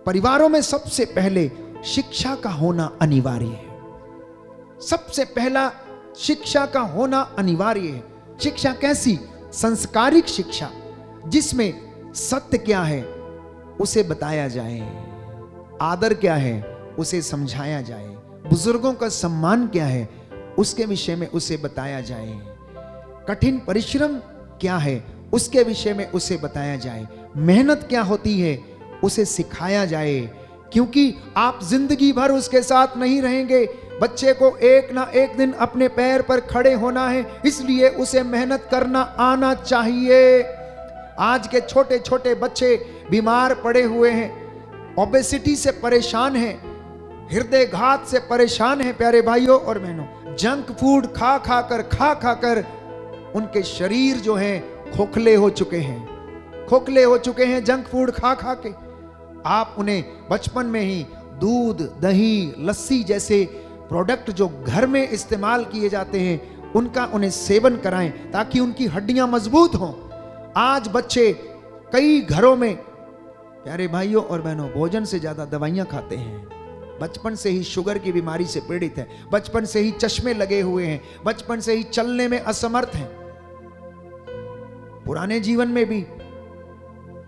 परिवारों में सबसे पहले शिक्षा का होना अनिवार्य है। सबसे पहला शिक्षा का होना अनिवार्य है। शिक्षा कैसी? संस्कारिक शिक्षा, जिसमें सत्य क्या है उसे बताया जाए, आदर क्या है उसे समझाया जाए, बुजुर्गों का सम्मान क्या है उसके विषय में उसे बताया जाए, कठिन परिश्रम क्या है उसके विषय में उसे बताया जाए, मेहनत क्या होती है उसे सिखाया जाए। क्योंकि आप जिंदगी भर उसके साथ नहीं रहेंगे, बच्चे को एक ना एक दिन अपने पैर पर खड़े होना है, इसलिए उसे मेहनत करना आना चाहिए। आज के छोटे छोटे बच्चे बीमार पड़े हुए हैं, ओबेसिटी से परेशान हैं, हृदय घात से परेशान हैं प्यारे भाइयों और बहनों। जंक फूड खा खाकर उनके शरीर जो हैं खोखले हो चुके हैं, जंक फूड खा खा के। आप उन्हें बचपन में ही दूध, दही, लस्सी जैसे प्रोडक्ट जो घर में इस्तेमाल किए जाते हैं उनका उन्हें सेवन कराएं ताकि उनकी हड्डियां मजबूत हों। आज बच्चे कई घरों में प्यारे भाइयों और बहनों भोजन से ज्यादा दवाइयां खाते हैं। बचपन से ही शुगर की बीमारी से पीड़ित है, बचपन से ही चश्मे लगे हुए हैं, बचपन से ही चलने में असमर्थ हैं। पुराने जीवन में भी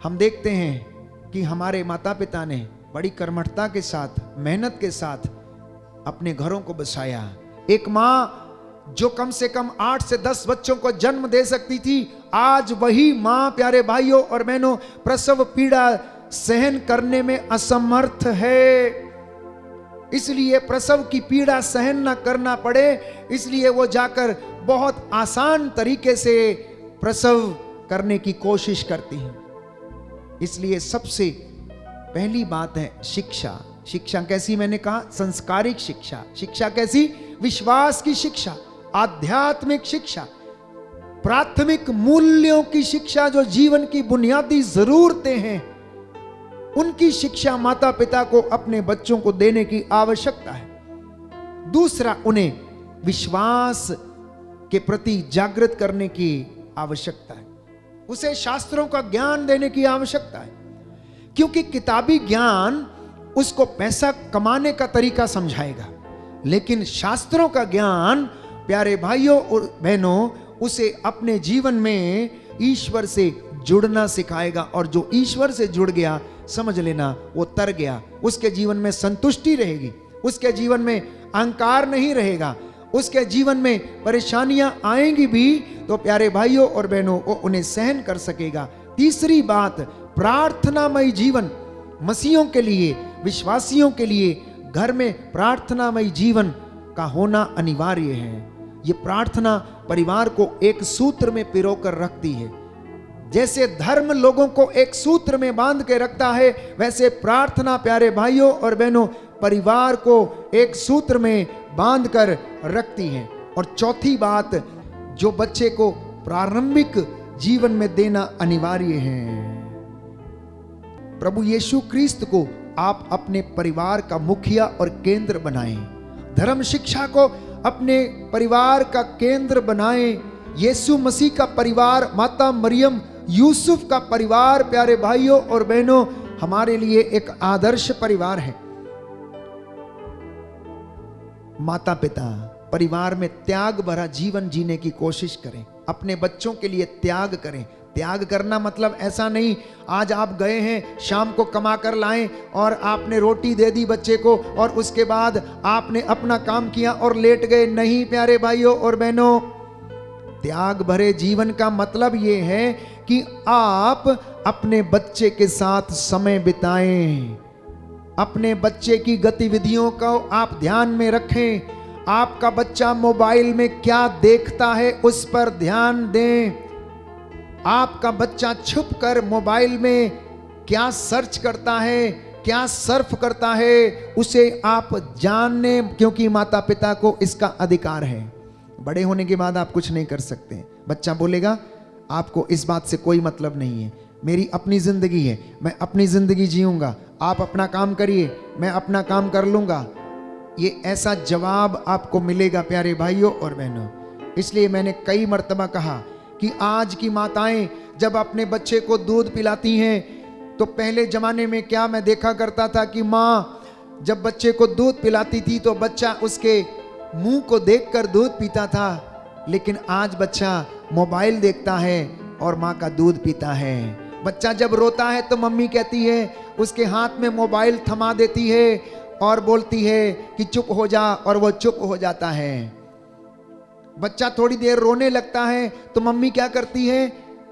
हम देखते हैं कि हमारे माता पिता ने बड़ी कर्मठता के साथ, मेहनत के साथ अपने घरों को बसाया। एक मां जो कम से कम 8 से 10 बच्चों को जन्म दे सकती थी, आज वही मां प्यारे भाइयों और बहनों प्रसव पीड़ा सहन करने में असमर्थ है। इसलिए प्रसव की पीड़ा सहन ना करना पड़े, इसलिए वो जाकर बहुत आसान तरीके से प्रसव करने की कोशिश करती हैं। इसलिए सबसे पहली बात है शिक्षा। शिक्षा कैसी? मैंने कहा संस्कारिक शिक्षा। शिक्षा कैसी? विश्वास की शिक्षा, आध्यात्मिक शिक्षा, प्राथमिक मूल्यों की शिक्षा, जो जीवन की बुनियादी जरूरतें हैं उनकी शिक्षा माता पिता को अपने बच्चों को देने की आवश्यकता है। दूसरा, उन्हें विश्वास के प्रति जागृत करने की आवश्यकता है। उसे शास्त्रों का ज्ञान देने की आवश्यकता है, क्योंकि किताबी ज्ञान उसको पैसा कमाने का तरीका समझाएगा, लेकिन शास्त्रों का ज्ञान प्यारे भाइयों और बहनों उसे अपने जीवन में ईश्वर से जुड़ना सिखाएगा। और जो ईश्वर से जुड़ गया, समझ लेना वो तर गया, उसके जीवन में संतुष्टि रहेगी, उसके जीवन में अहंकार नहीं रहेगा, उसके जीवन में परेशानियां आएंगी भी तो प्यारे भाइयों और बहनों वो उन्हें सहन कर सकेगा। तीसरी बात, प्रार्थनामय जीवन। मसीहों के लिए, विश्वासियों के लिए घर में प्रार्थनामय जीवन का होना अनिवार्य है। ये प्रार्थना परिवार को एक सूत्र में पिरोकर रखती है। जैसे धर्म लोगों को एक सूत्र में बांध के रखता है, वैसे प्रार्थना प्यारे भाइयों और बहनों परिवार को एक सूत्र में बांध कर रखती है। और चौथी बात, जो बच्चे को प्रारंभिक जीवन में देना अनिवार्य है। प्रभु यीशु क्रिस्त को आप अपने परिवार का मुखिया और केंद्र बनाएं। धर्म शिक्षा को अपने परिवार का केंद्र बनाएं। यीशु मसीह का परिवार, माता मरियम, यूसुफ का परिवार प्यारे भाइयों और बहनों हमारे लिए एक आदर्श परिवार है। माता पिता परिवार में त्याग भरा जीवन जीने की कोशिश करें, अपने बच्चों के लिए त्याग करें। त्याग करना मतलब ऐसा नहीं आज आप गए हैं, शाम को कमा कर लाएं और आपने रोटी दे दी बच्चे को और उसके बाद आपने अपना काम किया और लेट गए। नहीं प्यारे भाइयों और बहनों, त्याग भरे जीवन का मतलब ये है कि आप अपने बच्चे के साथ समय बिताएं, अपने बच्चे की गतिविधियों को आप ध्यान में रखें। आपका बच्चा मोबाइल में क्या देखता है उस पर ध्यान दें। आपका बच्चा छुप कर मोबाइल में क्या सर्च करता है, क्या सर्फ करता है, उसे आप जानने, क्योंकि माता पिता को इसका अधिकार है। बड़े होने के बाद आप कुछ नहीं कर सकते। बच्चा बोलेगा आपको इस बात से कोई मतलब नहीं है, मेरी अपनी जिंदगी है, मैं अपनी जिंदगी जीऊंगा, आप अपना काम करिए, मैं अपना काम कर लूंगा। ये ऐसा जवाब आपको मिलेगा प्यारे भाइयों और बहनों। इसलिए मैंने कई मर्तबा कहा कि आज की माताएं जब अपने बच्चे को दूध पिलाती हैं, तो पहले जमाने में क्या मैं देखा करता था कि माँ जब बच्चे को दूध पिलाती थी तो बच्चा उसके मुंह को देखकर दूध पीता था, लेकिन आज बच्चा मोबाइल देखता है और माँ का दूध पीता है। बच्चा जब रोता है तो मम्मी कहती है, उसके हाथ में मोबाइल थमा देती है और बोलती है कि चुप हो जा, और वो चुप हो जाता है। बच्चा थोड़ी देर रोने लगता है तो मम्मी क्या करती है,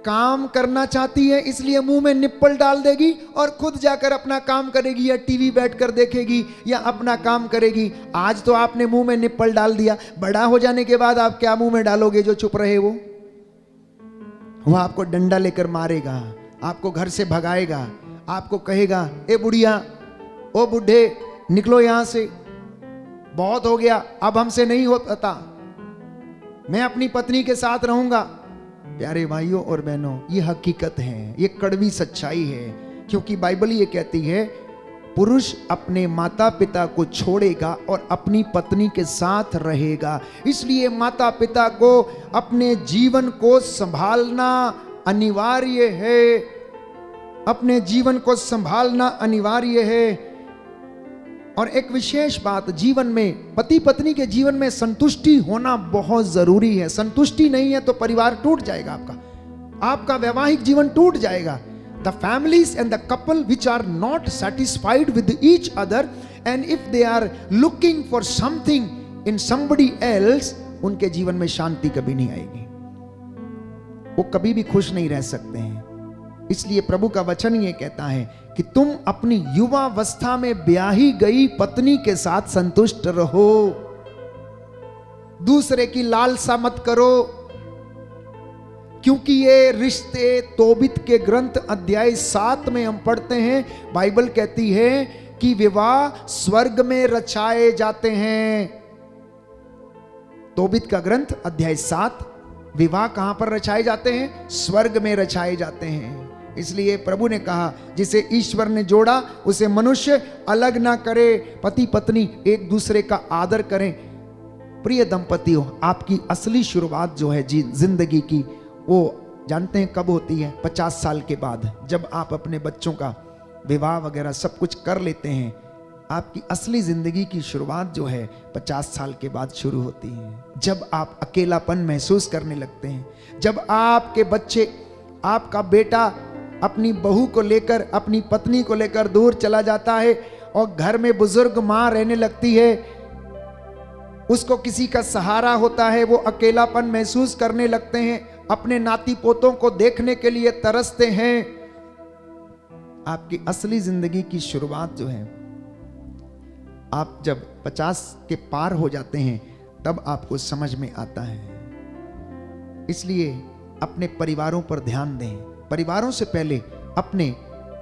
काम करना चाहती है इसलिए मुंह में निप्पल डाल देगी और खुद जाकर अपना काम करेगी, या टीवी बैठकर देखेगी या अपना काम करेगी। आज तो आपने मुंह में निप्पल डाल दिया, बड़ा हो जाने के बाद आप क्या मुंह में डालोगे जो चुप रहे? वो आपको डंडा लेकर मारेगा, आपको घर से भगाएगा, आपको कहेगा ए बुढ़िया, ओ बुढ़े, निकलो यहां से, बहुत हो गया, अब हमसे नहीं होता, मैं अपनी पत्नी के साथ रहूंगा। प्यारे भाइयों और बहनों, ये हकीकत है, ये कड़वी सच्चाई है, क्योंकि बाइबल ये कहती है पुरुष अपने माता पिता को छोड़ेगा और अपनी पत्नी के साथ रहेगा। इसलिए माता पिता को अपने जीवन को संभालना अनिवार्य है, अपने जीवन को संभालना अनिवार्य है। और एक विशेष बात, जीवन में पति पत्नी के जीवन में संतुष्टि होना बहुत जरूरी है। संतुष्टि नहीं है तो परिवार टूट जाएगा, आपका वैवाहिक जीवन टूट जाएगा। The families and the couple which are not satisfied with each other, and if they are looking for something in somebody else, उनके जीवन में शांति कभी नहीं आएगी, वो कभी भी खुश नहीं रह सकते हैं। इसलिए प्रभु का वचन ये कहता है कि तुम अपनी युवावस्था में ब्याही गई पत्नी के साथ संतुष्ट रहो, दूसरे की लालसा मत करो, क्योंकि ये रिश्ते तोबित के ग्रंथ अध्याय 7 में हम पढ़ते हैं, बाइबल कहती है कि विवाह स्वर्ग में रचाए जाते हैं। तोबित का ग्रंथ अध्याय 7, विवाह कहां पर रचाए जाते हैं? स्वर्ग में रचाए जाते हैं। इसलिए प्रभु ने कहा जिसे ईश्वर ने जोड़ा उसे मनुष्य अलग ना करे, पति पत्नी एक दूसरे का आदर करें। प्रिय दंपतियों, आपकी असली शुरुआत जो है जिंदगी की, वो जानते हैं कब होती है? 50 साल के बाद, जब आप अपने बच्चों का विवाह वगैरह सब कुछ कर लेते हैं। आपकी असली जिंदगी की शुरुआत जो है 50 साल के बाद शुरू होती है, जब आप अकेलापन महसूस करने लगते हैं, जब आपके बच्चे, आपका बेटा अपनी बहू को लेकर, अपनी पत्नी को लेकर दूर चला जाता है और घर में बुजुर्ग मां रहने लगती है, उसको किसी का सहारा होता है, वो अकेलापन महसूस करने लगते हैं, अपने नाती पोतों को देखने के लिए तरसते हैं। आपकी असली जिंदगी की शुरुआत जो है, आप जब 50 के पार हो जाते हैं तब आपको समझ में आता है। इसलिए अपने परिवारों पर ध्यान दें, परिवारों से पहले अपने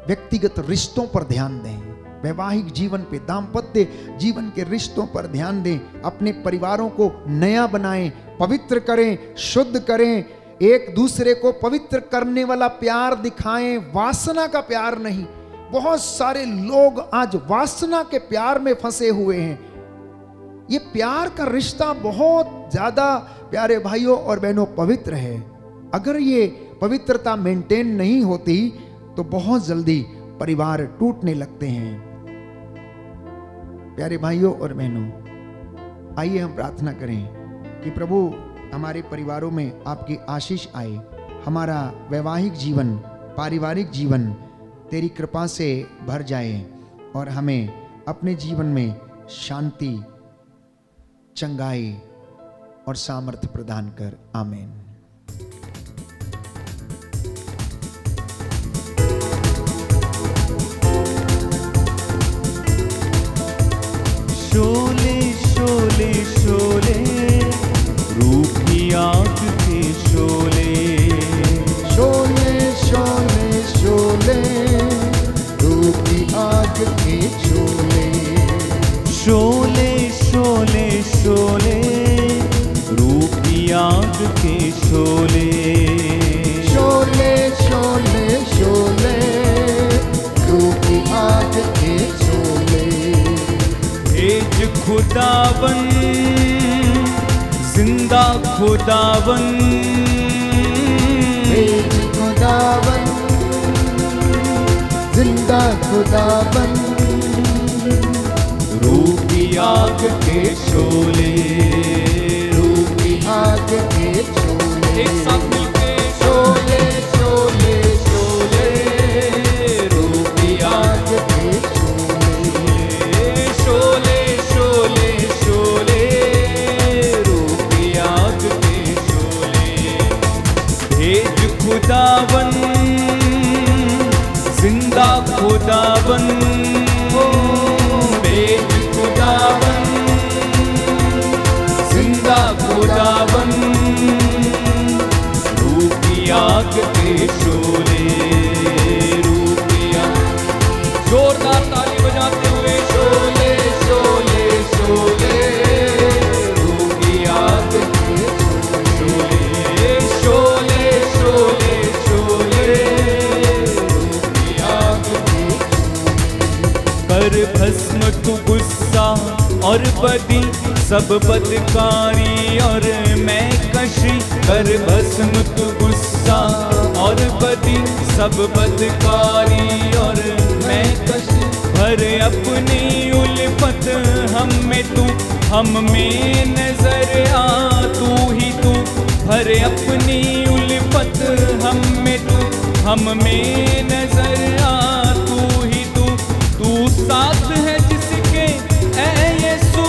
व्यक्तिगत रिश्तों पर ध्यान दें, वैवाहिक जीवन पे, दाम्पत्य जीवन के रिश्तों पर ध्यान दें, अपने परिवारों को नया बनाएं, पवित्र करें, शुद्ध करें, एक दूसरे को पवित्र करने वाला प्यार दिखाएं, वासना का प्यार नहीं। बहुत सारे लोग आज वासना के प्यार में फंसे हुए हैं। ये प्यार का रिश्ता बहुत ज्यादा, प्यारे भाइयों और बहनों, पवित्र है। अगर ये पवित्रता मेंटेन नहीं होती तो बहुत जल्दी परिवार टूटने लगते हैं। प्यारे भाइयों और बहनों, आइए हम प्रार्थना करें कि प्रभु हमारे परिवारों में आपकी आशीष आए, हमारा वैवाहिक जीवन, पारिवारिक जीवन तेरी कृपा से भर जाए और हमें अपने जीवन में शांति, चंगाई और सामर्थ्य प्रदान कर। आमीन। शोले शोले शोले रूप की आग के शोले, शोले शोले शोले रूप की आग के शोले, शोले शोले शोले रूप की आग के शोले, आग के शोले। भेज खुदावन जिंदा खुदावन, भेज खुदावन जिंदा खुदावन, रूह की आग के शोले, रूह की आग के शोले। एक साथ मिलके शोले शोले शोले, रूह की आग के शोले। शोले शोले शोले, रूह की आग के शोले। भेज खुदावन जिंदा खुदावन, भेज खुदावन जिंदा खुदावन, रूह की आग के शोले, रूह की आग। जोरदार ताली बजाते हुए शोले शोले शोले, रूह की आग के शोले, शोले शोले शोले, रूह की आग के। कर भस्म तू गुस्सा और बदी सब बदकारी और मैं कशी, कर भस्म तू गुस्सा और बदी सब बदकारी और मैं कशी। भर अपनी उल्फत हम में तू, हम में नजर आ तू ही तू। भर अपनी उल्फत हम में तू, हम में नजर आ तू ही तू। तू साथ है जिसके ऐ यीशु,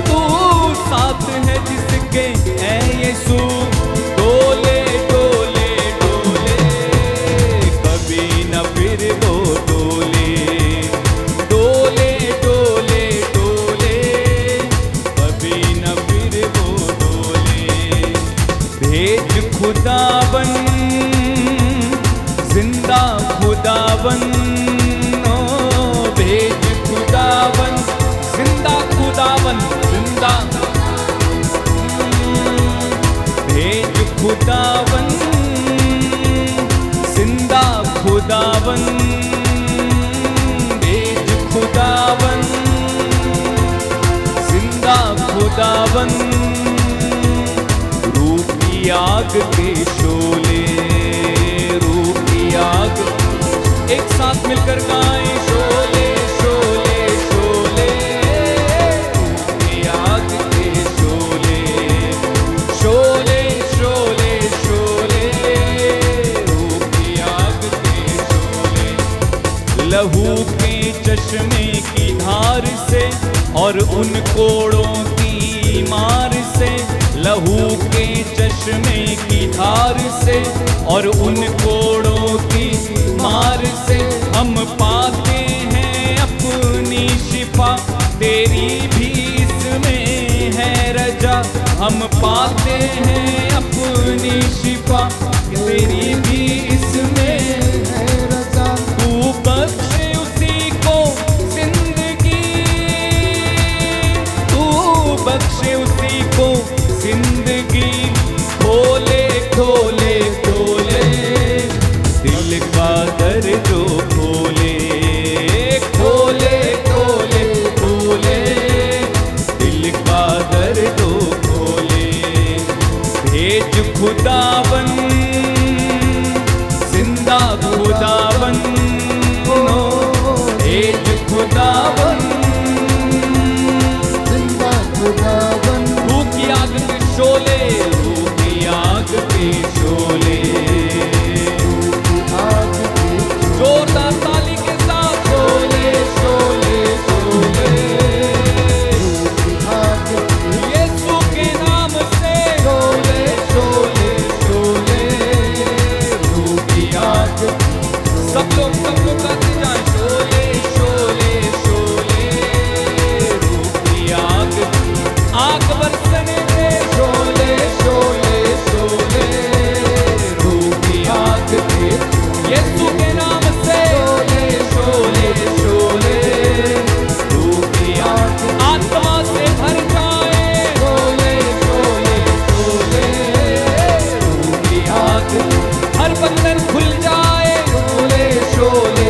तू साथ है जिसके ऐ यीशु। डोले डोले डोले, कभी न फिर वो डोले, डोले डोले डोले, कभी न फिर वो डोले। भेज खुदावन जिंदा खुदावन, भेज खुदावन जिंदा खुदावन, जिंदा भेज खुदावन जिंदा खुदावन, भेज खुदावन जिंदा खुदावन, रूह की आग के शोले, रूह की आग। एक साथ मिलकर गाएं शोले शोले शोले, रूह की आग के शोले, शोले शोले शोले, रूह की आग के शोले। लहू के चश्मे की धार से और उन कोड़ों की मार से, लहू के चश्मे की धार से और उन कोड़ों की मार से हम पाते हैं अपनी शिफा। तेरी भी इसमें है रजा, हम पाते हैं अपनी शिफा। तेरी भी इसमें है रजा। तू बख्शे उसी को जिंदगी, तू बख्शे उसी को जिंदगी। खोले खोले खोले दिल का दर जो खोले, खोले खोले खोले दिल का दर जो खोले। भेज खुदावन जिंदा खुदावन, भेज खुदावन जिंदा खुदावन, रूह की आग के शोले, रूह की आग के शोले। आग के जोरदार ताली के साथ शोले शोले शोले, आग के यीशु के नाम से शोले शोले शोले, रूह की आग। सब लोग गाते जाएं शोले शोले शोले, रूह की आग। आग बरसने दे शोले शोले शोले, रूह की आग दे यीशु के नाम से शोले शोले शोले, रूह की आग। आत्मा से भर जाए शोले शोले शोले, रूह की आग। हर बंधन खुल जाए शोले शोले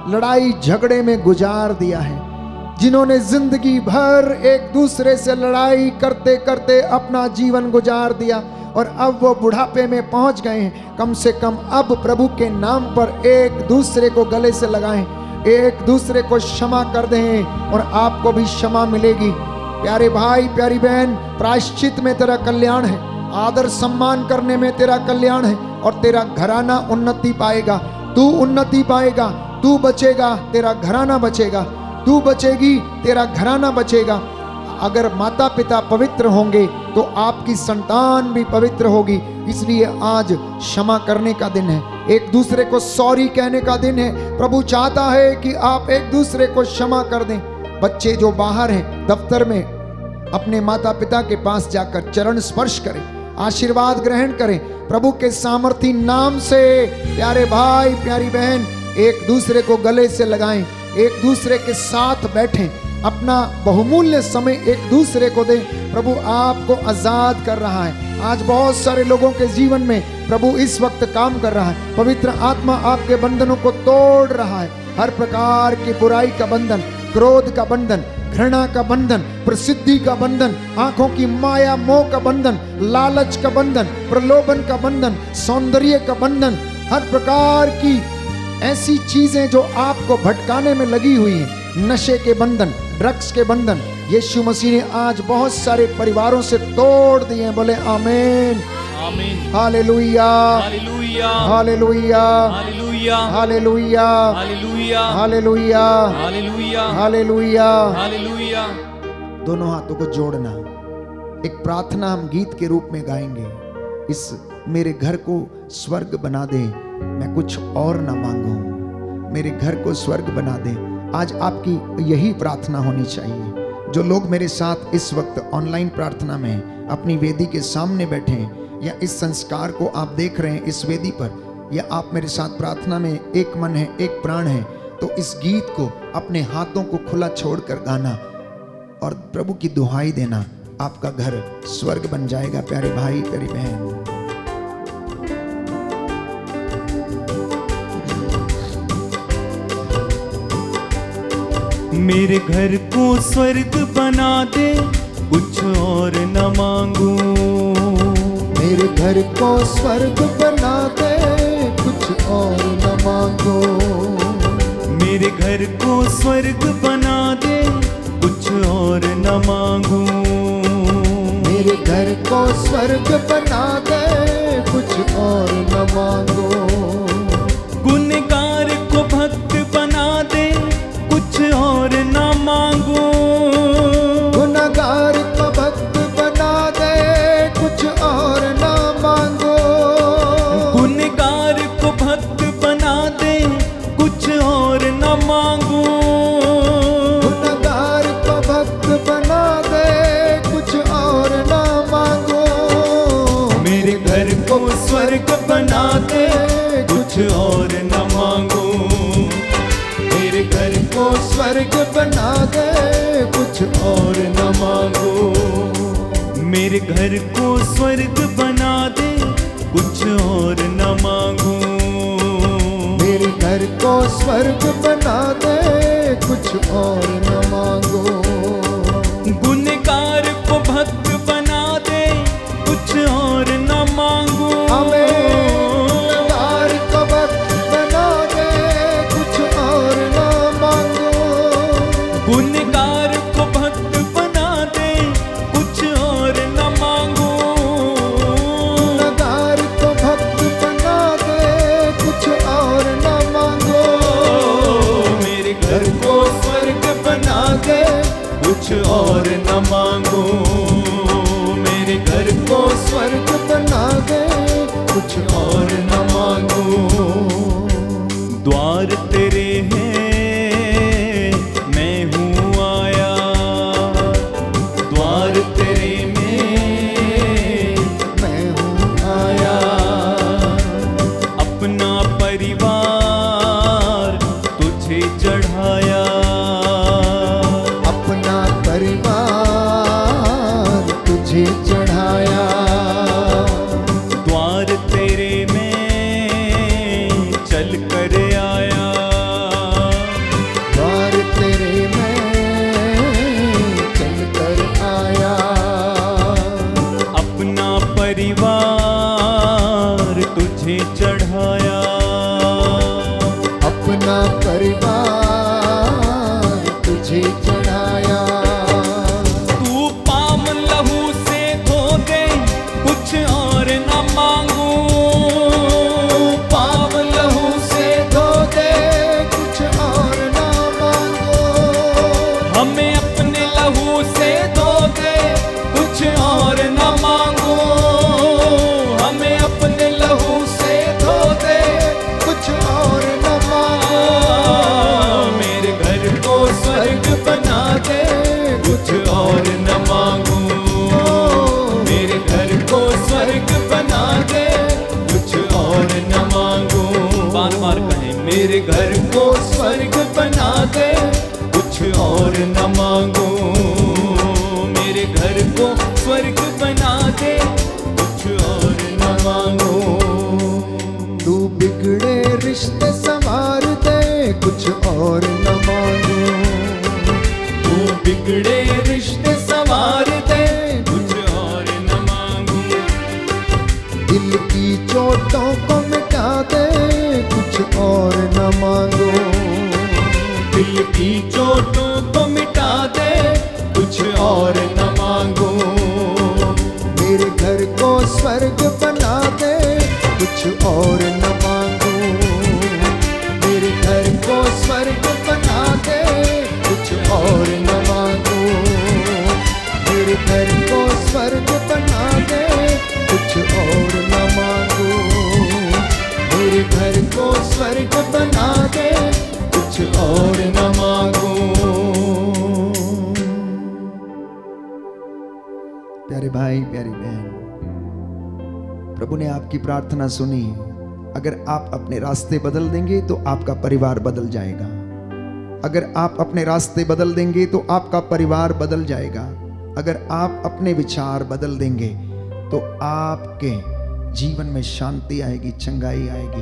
लड़ाई झगड़े में गुजार दिया है, जिन्होंने जिंदगी भर एक दूसरे से लड़ाई करते करते अपना जीवन गुजार दिया और अब वो बुढ़ापे में पहुंच गए हैं, कम से कम अब प्रभु के नाम पर एक दूसरे को गले से लगाएं, एक दूसरे को क्षमा कर दें और आपको भी क्षमा मिलेगी। प्यारे भाई प्यारी बहन, प्रायश्चित में तेरा कल्याण है, आदर सम्मान करने में तेरा कल्याण है और तेरा घराना उन्नति पाएगा। तू उन्नति पाएगा, तू बचेगा, तेरा घराना बचेगा, तू बचेगी, तेरा घराना बचेगा। अगर माता पिता पवित्र होंगे तो आपकी संतान भी पवित्र होगी। इसलिए आज क्षमा करने का दिन है, एक दूसरे को सॉरी कहने का दिन है। प्रभु चाहता है कि आप एक दूसरे को क्षमा कर दें। बच्चे जो बाहर हैं दफ्तर में, अपने माता पिता के पास जाकर चरण स्पर्श करें, आशीर्वाद ग्रहण करें प्रभु के सामर्थी नाम से। प्यारे भाई प्यारी बहन, एक दूसरे को गले से लगाएं, एक दूसरे के साथ बैठें, अपना बहुमूल्य समय एक दूसरे को दें। प्रभु आपको आजाद कर रहा है। आज बहुत सारे लोगों के जीवन में प्रभु इस वक्त काम कर रहा है। पवित्र आत्मा आपके बंधनों को तोड़ रहा है। हर प्रकार की बुराई का बंधन, क्रोध का बंधन, घृणा का बंधन, प्रसिद्धि का बंधन, आंखों की माया मोह का बंधन, लालच का बंधन, प्रलोभन का बंधन, सौंदर्य का बंधन, हर प्रकार की ऐसी चीजें जो आपको भटकाने में लगी हुई हैं, नशे के बंधन, ड्रग्स के बंधन, यीशु मसीह ने आज बहुत सारे परिवारों से तोड़ दिए हैं। बोले आमीन, आमीन, hallelujah, hallelujah, hallelujah, hallelujah, hallelujah, hallelujah, hallelujah, hallelujah, hallelujah. Hallelujah. दोनों हाथों को जोड़ना, एक प्रार्थना हम गीत के रूप में गाएंगे। इस मेरे घर को स्वर्ग बना दे, मैं कुछ और ना मांगूं, मेरे घर को स्वर्ग बना दे। आज आपकी यही प्रार्थना होनी चाहिए। जो लोग मेरे साथ इस वक्त ऑनलाइन प्रार्थना में अपनी वेदी के सामने बैठे हैं, या इस संस्कार को आप देख रहे हैं इस वेदी पर, या आप मेरे साथ प्रार्थना में एक मन है एक प्राण है, तो इस गीत को अपने हाथों को खुला छोड़कर गाना और प्रभु की दुहाई देना। आपका घर स्वर्ग बन जाएगा। प्यारे भाई प्यारी बहन, मेरे घर को स्वर्ग बना दे, कुछ और न मांगू। मेरे घर को स्वर्ग बना दे, कुछ और न मांगो। मेरे घर को स्वर्ग बना दे, कुछ और न मांगू। मेरे घर को स्वर्ग बना दे, कुछ और न मांगो। गुनहगार को भक्त बना दे, कुछ और न मांगू। गुनहगार को भक्त बना दे, कुछ और न मांगो। गुनहगार को भक्त बना दे, कुछ और न मांगू। गुनहगार को भक्त बना दे, कुछ और न मांगो। मेरे घर को स्वर्ग बना दे, कुछ और न मांगू। मेरे घर को स्वर्ग बना दे, कुछ और न मांगो। मेरे घर को स्वर्ग बना दे, कुछ और न मांगू। मेरे घर को स्वर्ग बना दे, कुछ और न मांगो। गुनहगार को भक्त बना दे, कुछ और न मांगू। गुनहगार को भक्त बना दे, कुछ और न मांगो। गुनहगार को भक्त बना दे, कुछ और न मांगू। गुनहगार को भक्त बना दे, कुछ और न मांगो। मेरे घर को स्वर्ग बना दे, कुछ और न मांगू। मेरे घर को स्वर्ग बना दे, कुछ और न मांगो। द्वार तेरे हैं, मैं हूँ आया। द्वार तेरे में मैं हूँ आया। अपना परिवार तुझे चढ़ाया। अपना परिवार तुझे चढ़ाया। द्वार तेरे में तुझे चढ़ाया। तू पाम लहू से धो दे, कुछ और न मांगू। पाव लहू से धो दे, कुछ और ना मांगो। हमें अपने लहू से धो दे, कुछ और न मांगो। हमें अपने लहू से धो दे, कुछ और न मांगो। मेरे घर को स्वर्ग बना दे, कुछ और न मांगू। मेरे घर को स्वर्ग बना दे, कुछ और न मांगू। बार बार कहें, मेरे घर को स्वर्ग बना दे, कुछ और न मांगू। मेरे घर को स्वर्ग बना दे, कुछ और न मांगू। तू बिगड़े रिश्ते संवार दे, कुछ और न मांगो। तू बिगड़े रिश्ते संवार दे, कुछ और न मांगू। दिल की चोटों को मिटा दे, कुछ और न मांगो। दिल की चोटों को मिटा दे, कुछ और न मांगो। मेरे घर को स्वर्ग बना दे, कुछ और न मांगो। मेरे घर को स्वर्ग बना दे, कुछ और न मांगो। मेरे घर को स्वर्ग बना दे, कुछ और न मांगो। मेरे घर को स्वर्ग बना दे, कुछ और न मांगो। प्यारे भाई, प्यारी बहन, प्रभु ने आपकी प्रार्थना सुनी। अगर आप अपने रास्ते बदल देंगे तो आपका परिवार बदल जाएगा। अगर आप अपने रास्ते बदल देंगे तो आपका परिवार बदल जाएगा। अगर आप अपने विचार बदल देंगे तो आपके जीवन में शांति आएगी, चंगाई आएगी,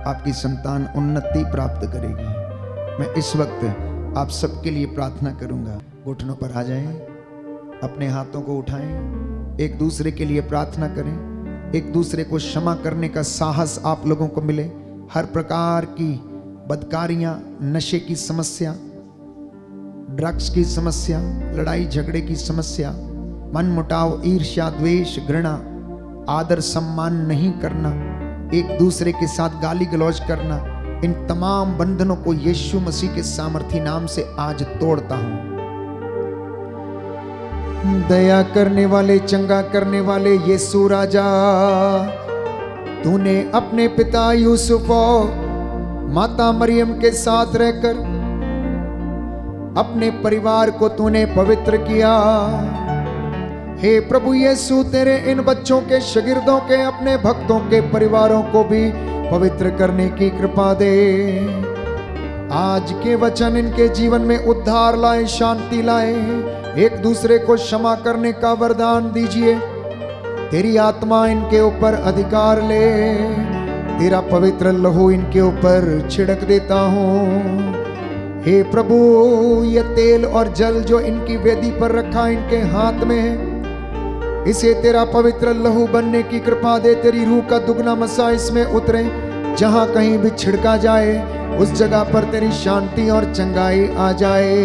आपकी संतान उन्नति प्राप्त करेगी। मैं इस वक्त आप सबके लिए प्रार्थना करूंगा। घुटनों पर आ जाएं, अपने हाथों को उठाएं, एक दूसरे के लिए प्रार्थना करें। एक दूसरे को क्षमा करने का साहस आप लोगों को मिले। हर प्रकार की बदकारियां, नशे की समस्या, ड्रग्स की समस्या, लड़ाई झगड़े की समस्या, मन मुटाव, ईर्ष्या, द्वेष, घृणा, आदर सम्मान नहीं करना, एक दूसरे के साथ गाली गलौज करना, इन तमाम बंधनों को यीशु मसीह के सामर्थी नाम से आज तोड़ता हूं। दया करने वाले, चंगा करने वाले यीशु राजा, तूने अपने पिता यूसुफ और माता मरियम के साथ रहकर अपने परिवार को तूने पवित्र किया। हे प्रभु यीशु, तेरे इन बच्चों के, शागिर्दों के, अपने भक्तों के परिवारों को भी पवित्र करने की कृपा दे। आज के वचन इनके जीवन में उद्धार लाए, शांति लाए। एक दूसरे को क्षमा करने का वरदान दीजिए। तेरी आत्मा इनके ऊपर अधिकार ले। तेरा पवित्र लहू इनके ऊपर छिड़क देता हूँ। हे प्रभु, ये तेल और जल जो इनकी वेदी पर रखा इनके हाथ में है, इसे तेरा पवित्र लहू बनने की कृपा दे। तेरी रूह का दुगना मसा इसमें उतरे। जहां कहीं भी छिड़का जाए उस जगह पर तेरी शांति और चंगाई आ जाए।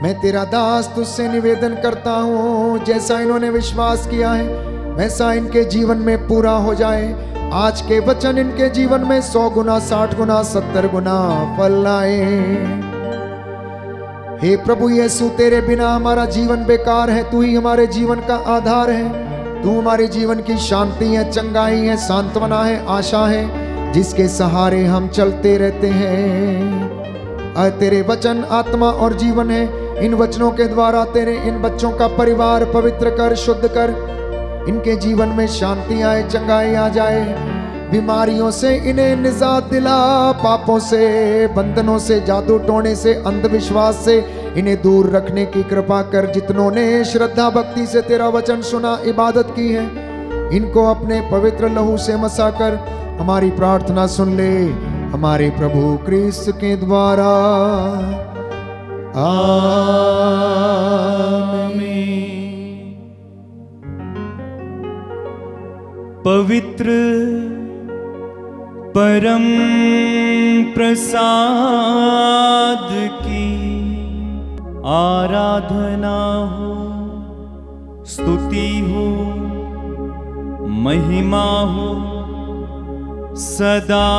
मैं तेरा दास तुझसे निवेदन करता हूँ, जैसा इन्होंने विश्वास किया है वैसा इनके जीवन में पूरा हो जाए। आज के वचन इनके जीवन में 100 गुना, 60 गुना, 70 गुना फल लाए। हे प्रभु यीशु, तेरे बिना हमारा जीवन बेकार है। तू ही हमारे जीवन का आधार है। तू हमारे जीवन की शांति है, चंगाई है, सांत्वना है, आशा है, जिसके सहारे हम चलते रहते हैं। तेरे वचन आत्मा और जीवन है। इन वचनों के द्वारा तेरे इन बच्चों का परिवार पवित्र कर, शुद्ध कर। इनके जीवन में शांति आए, चंगाई आ जाए। बीमारियों से इन्हें निजात दिला। पापों से, बंधनों से, जादू टोने से, अंधविश्वास से इन्हें दूर रखने की कृपा कर। जितनों ने श्रद्धा भक्ति से तेरा वचन सुना, इबादत की है, इनको अपने पवित्र लहू से मसा कर हमारी प्रार्थना सुन ले। हमारे प्रभु क्रिस्त के द्वारा, आमीन। पवित्र परम प्रसाद की आराधना हो, स्तुति हो, महिमा हो सदा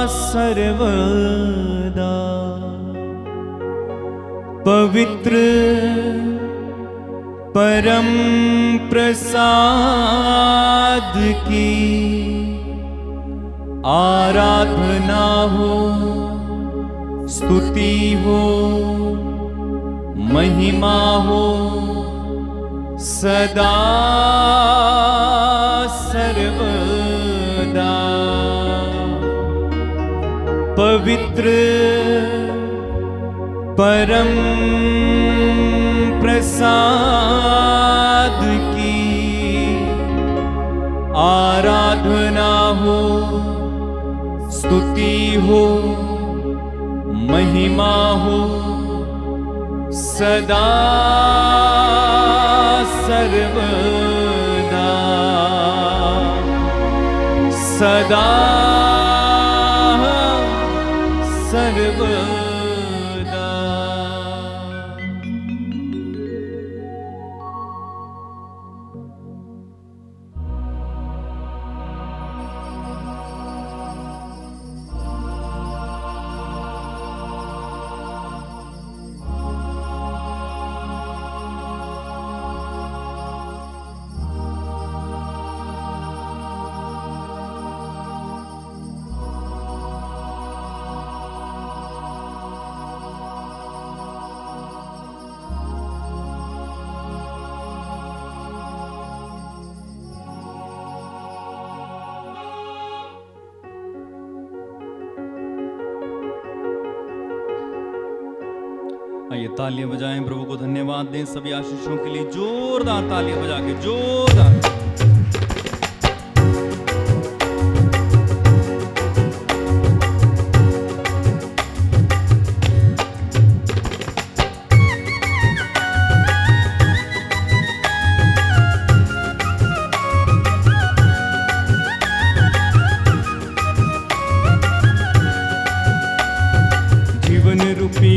सर्वदा। पवित्र परम प्रसाद की आराधना हो, स्तुति हो, महिमा हो सदा सर्वदा। पवित्र परम प्रसाद की आराधना हो, स्तुति हो, महिमा हो सदा सर्वदा। सदा सर्वदा। आइए तालियां बजाएं, प्रभु को धन्यवाद दें सभी आशीषों के लिए। जोरदार तालियां बजा के, जोरदार।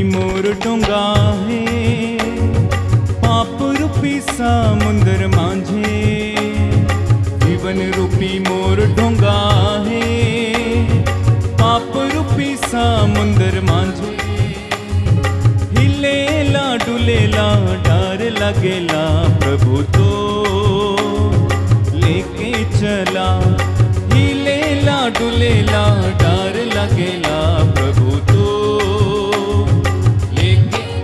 मोर डोंगा है, पाप रूपी समुंदर मांझे। जीवन रूपी मोर डोंगा है, पाप रूपी समुंदर मांझे। हिलेला डुलेला डर लगेला, प्रभु तो लेके चला। हिलेला डुलेला डर लगेला, प्रभु तो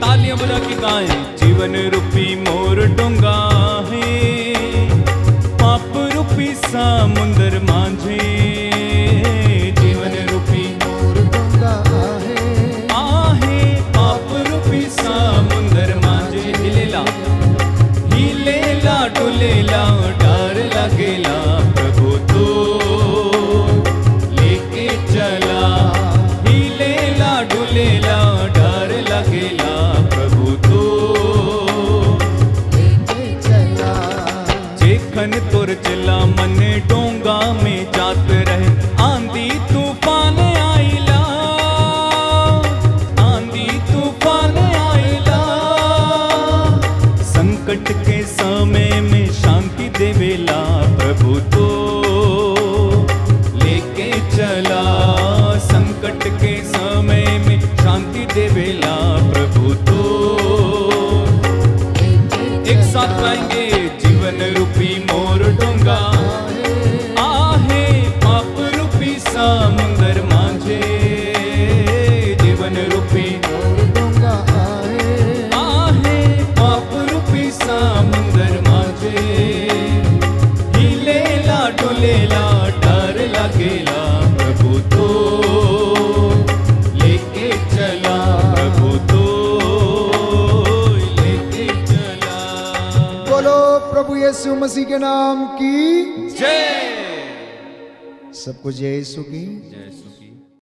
तालियां बजा के गाएं। जीवन रूपी मोर डोंगा है, पाप रूपी समुंदर मांझे। जीवन रूपी मोर डोंगा आहे, पाप रूपी समुंदर मांझे। हिलेला हिलेला डुलेला डर लगेला, प्रभु तो लेके चला। हिलेला डुलेला डर लगेला, जेखन तुर चला मन डोंगा में जात रहे। आंधी तूफान आइला, आंधी तूफान आइला। संकट के समय में शांति देवेला, प्रभु तो लेके चला। संकट के समय में शांति देवेला, प्रभु तो। एक साथ गाएंगे। जीवन रूपी मोर डोंगा आहे, पाप रूपी समुंदर मांझे। जीवन रूपी मोर डोंगा आहे, पाप रूपी समुंदर मांझे। हिलेला डुलेला डर लगेला, प्रभु तो लेके चला। प्रभु तो लेके चला। बोलो प्रभु यीशु मसीह के नाम की जय। सबको जय यीशु की। जय यीशु की।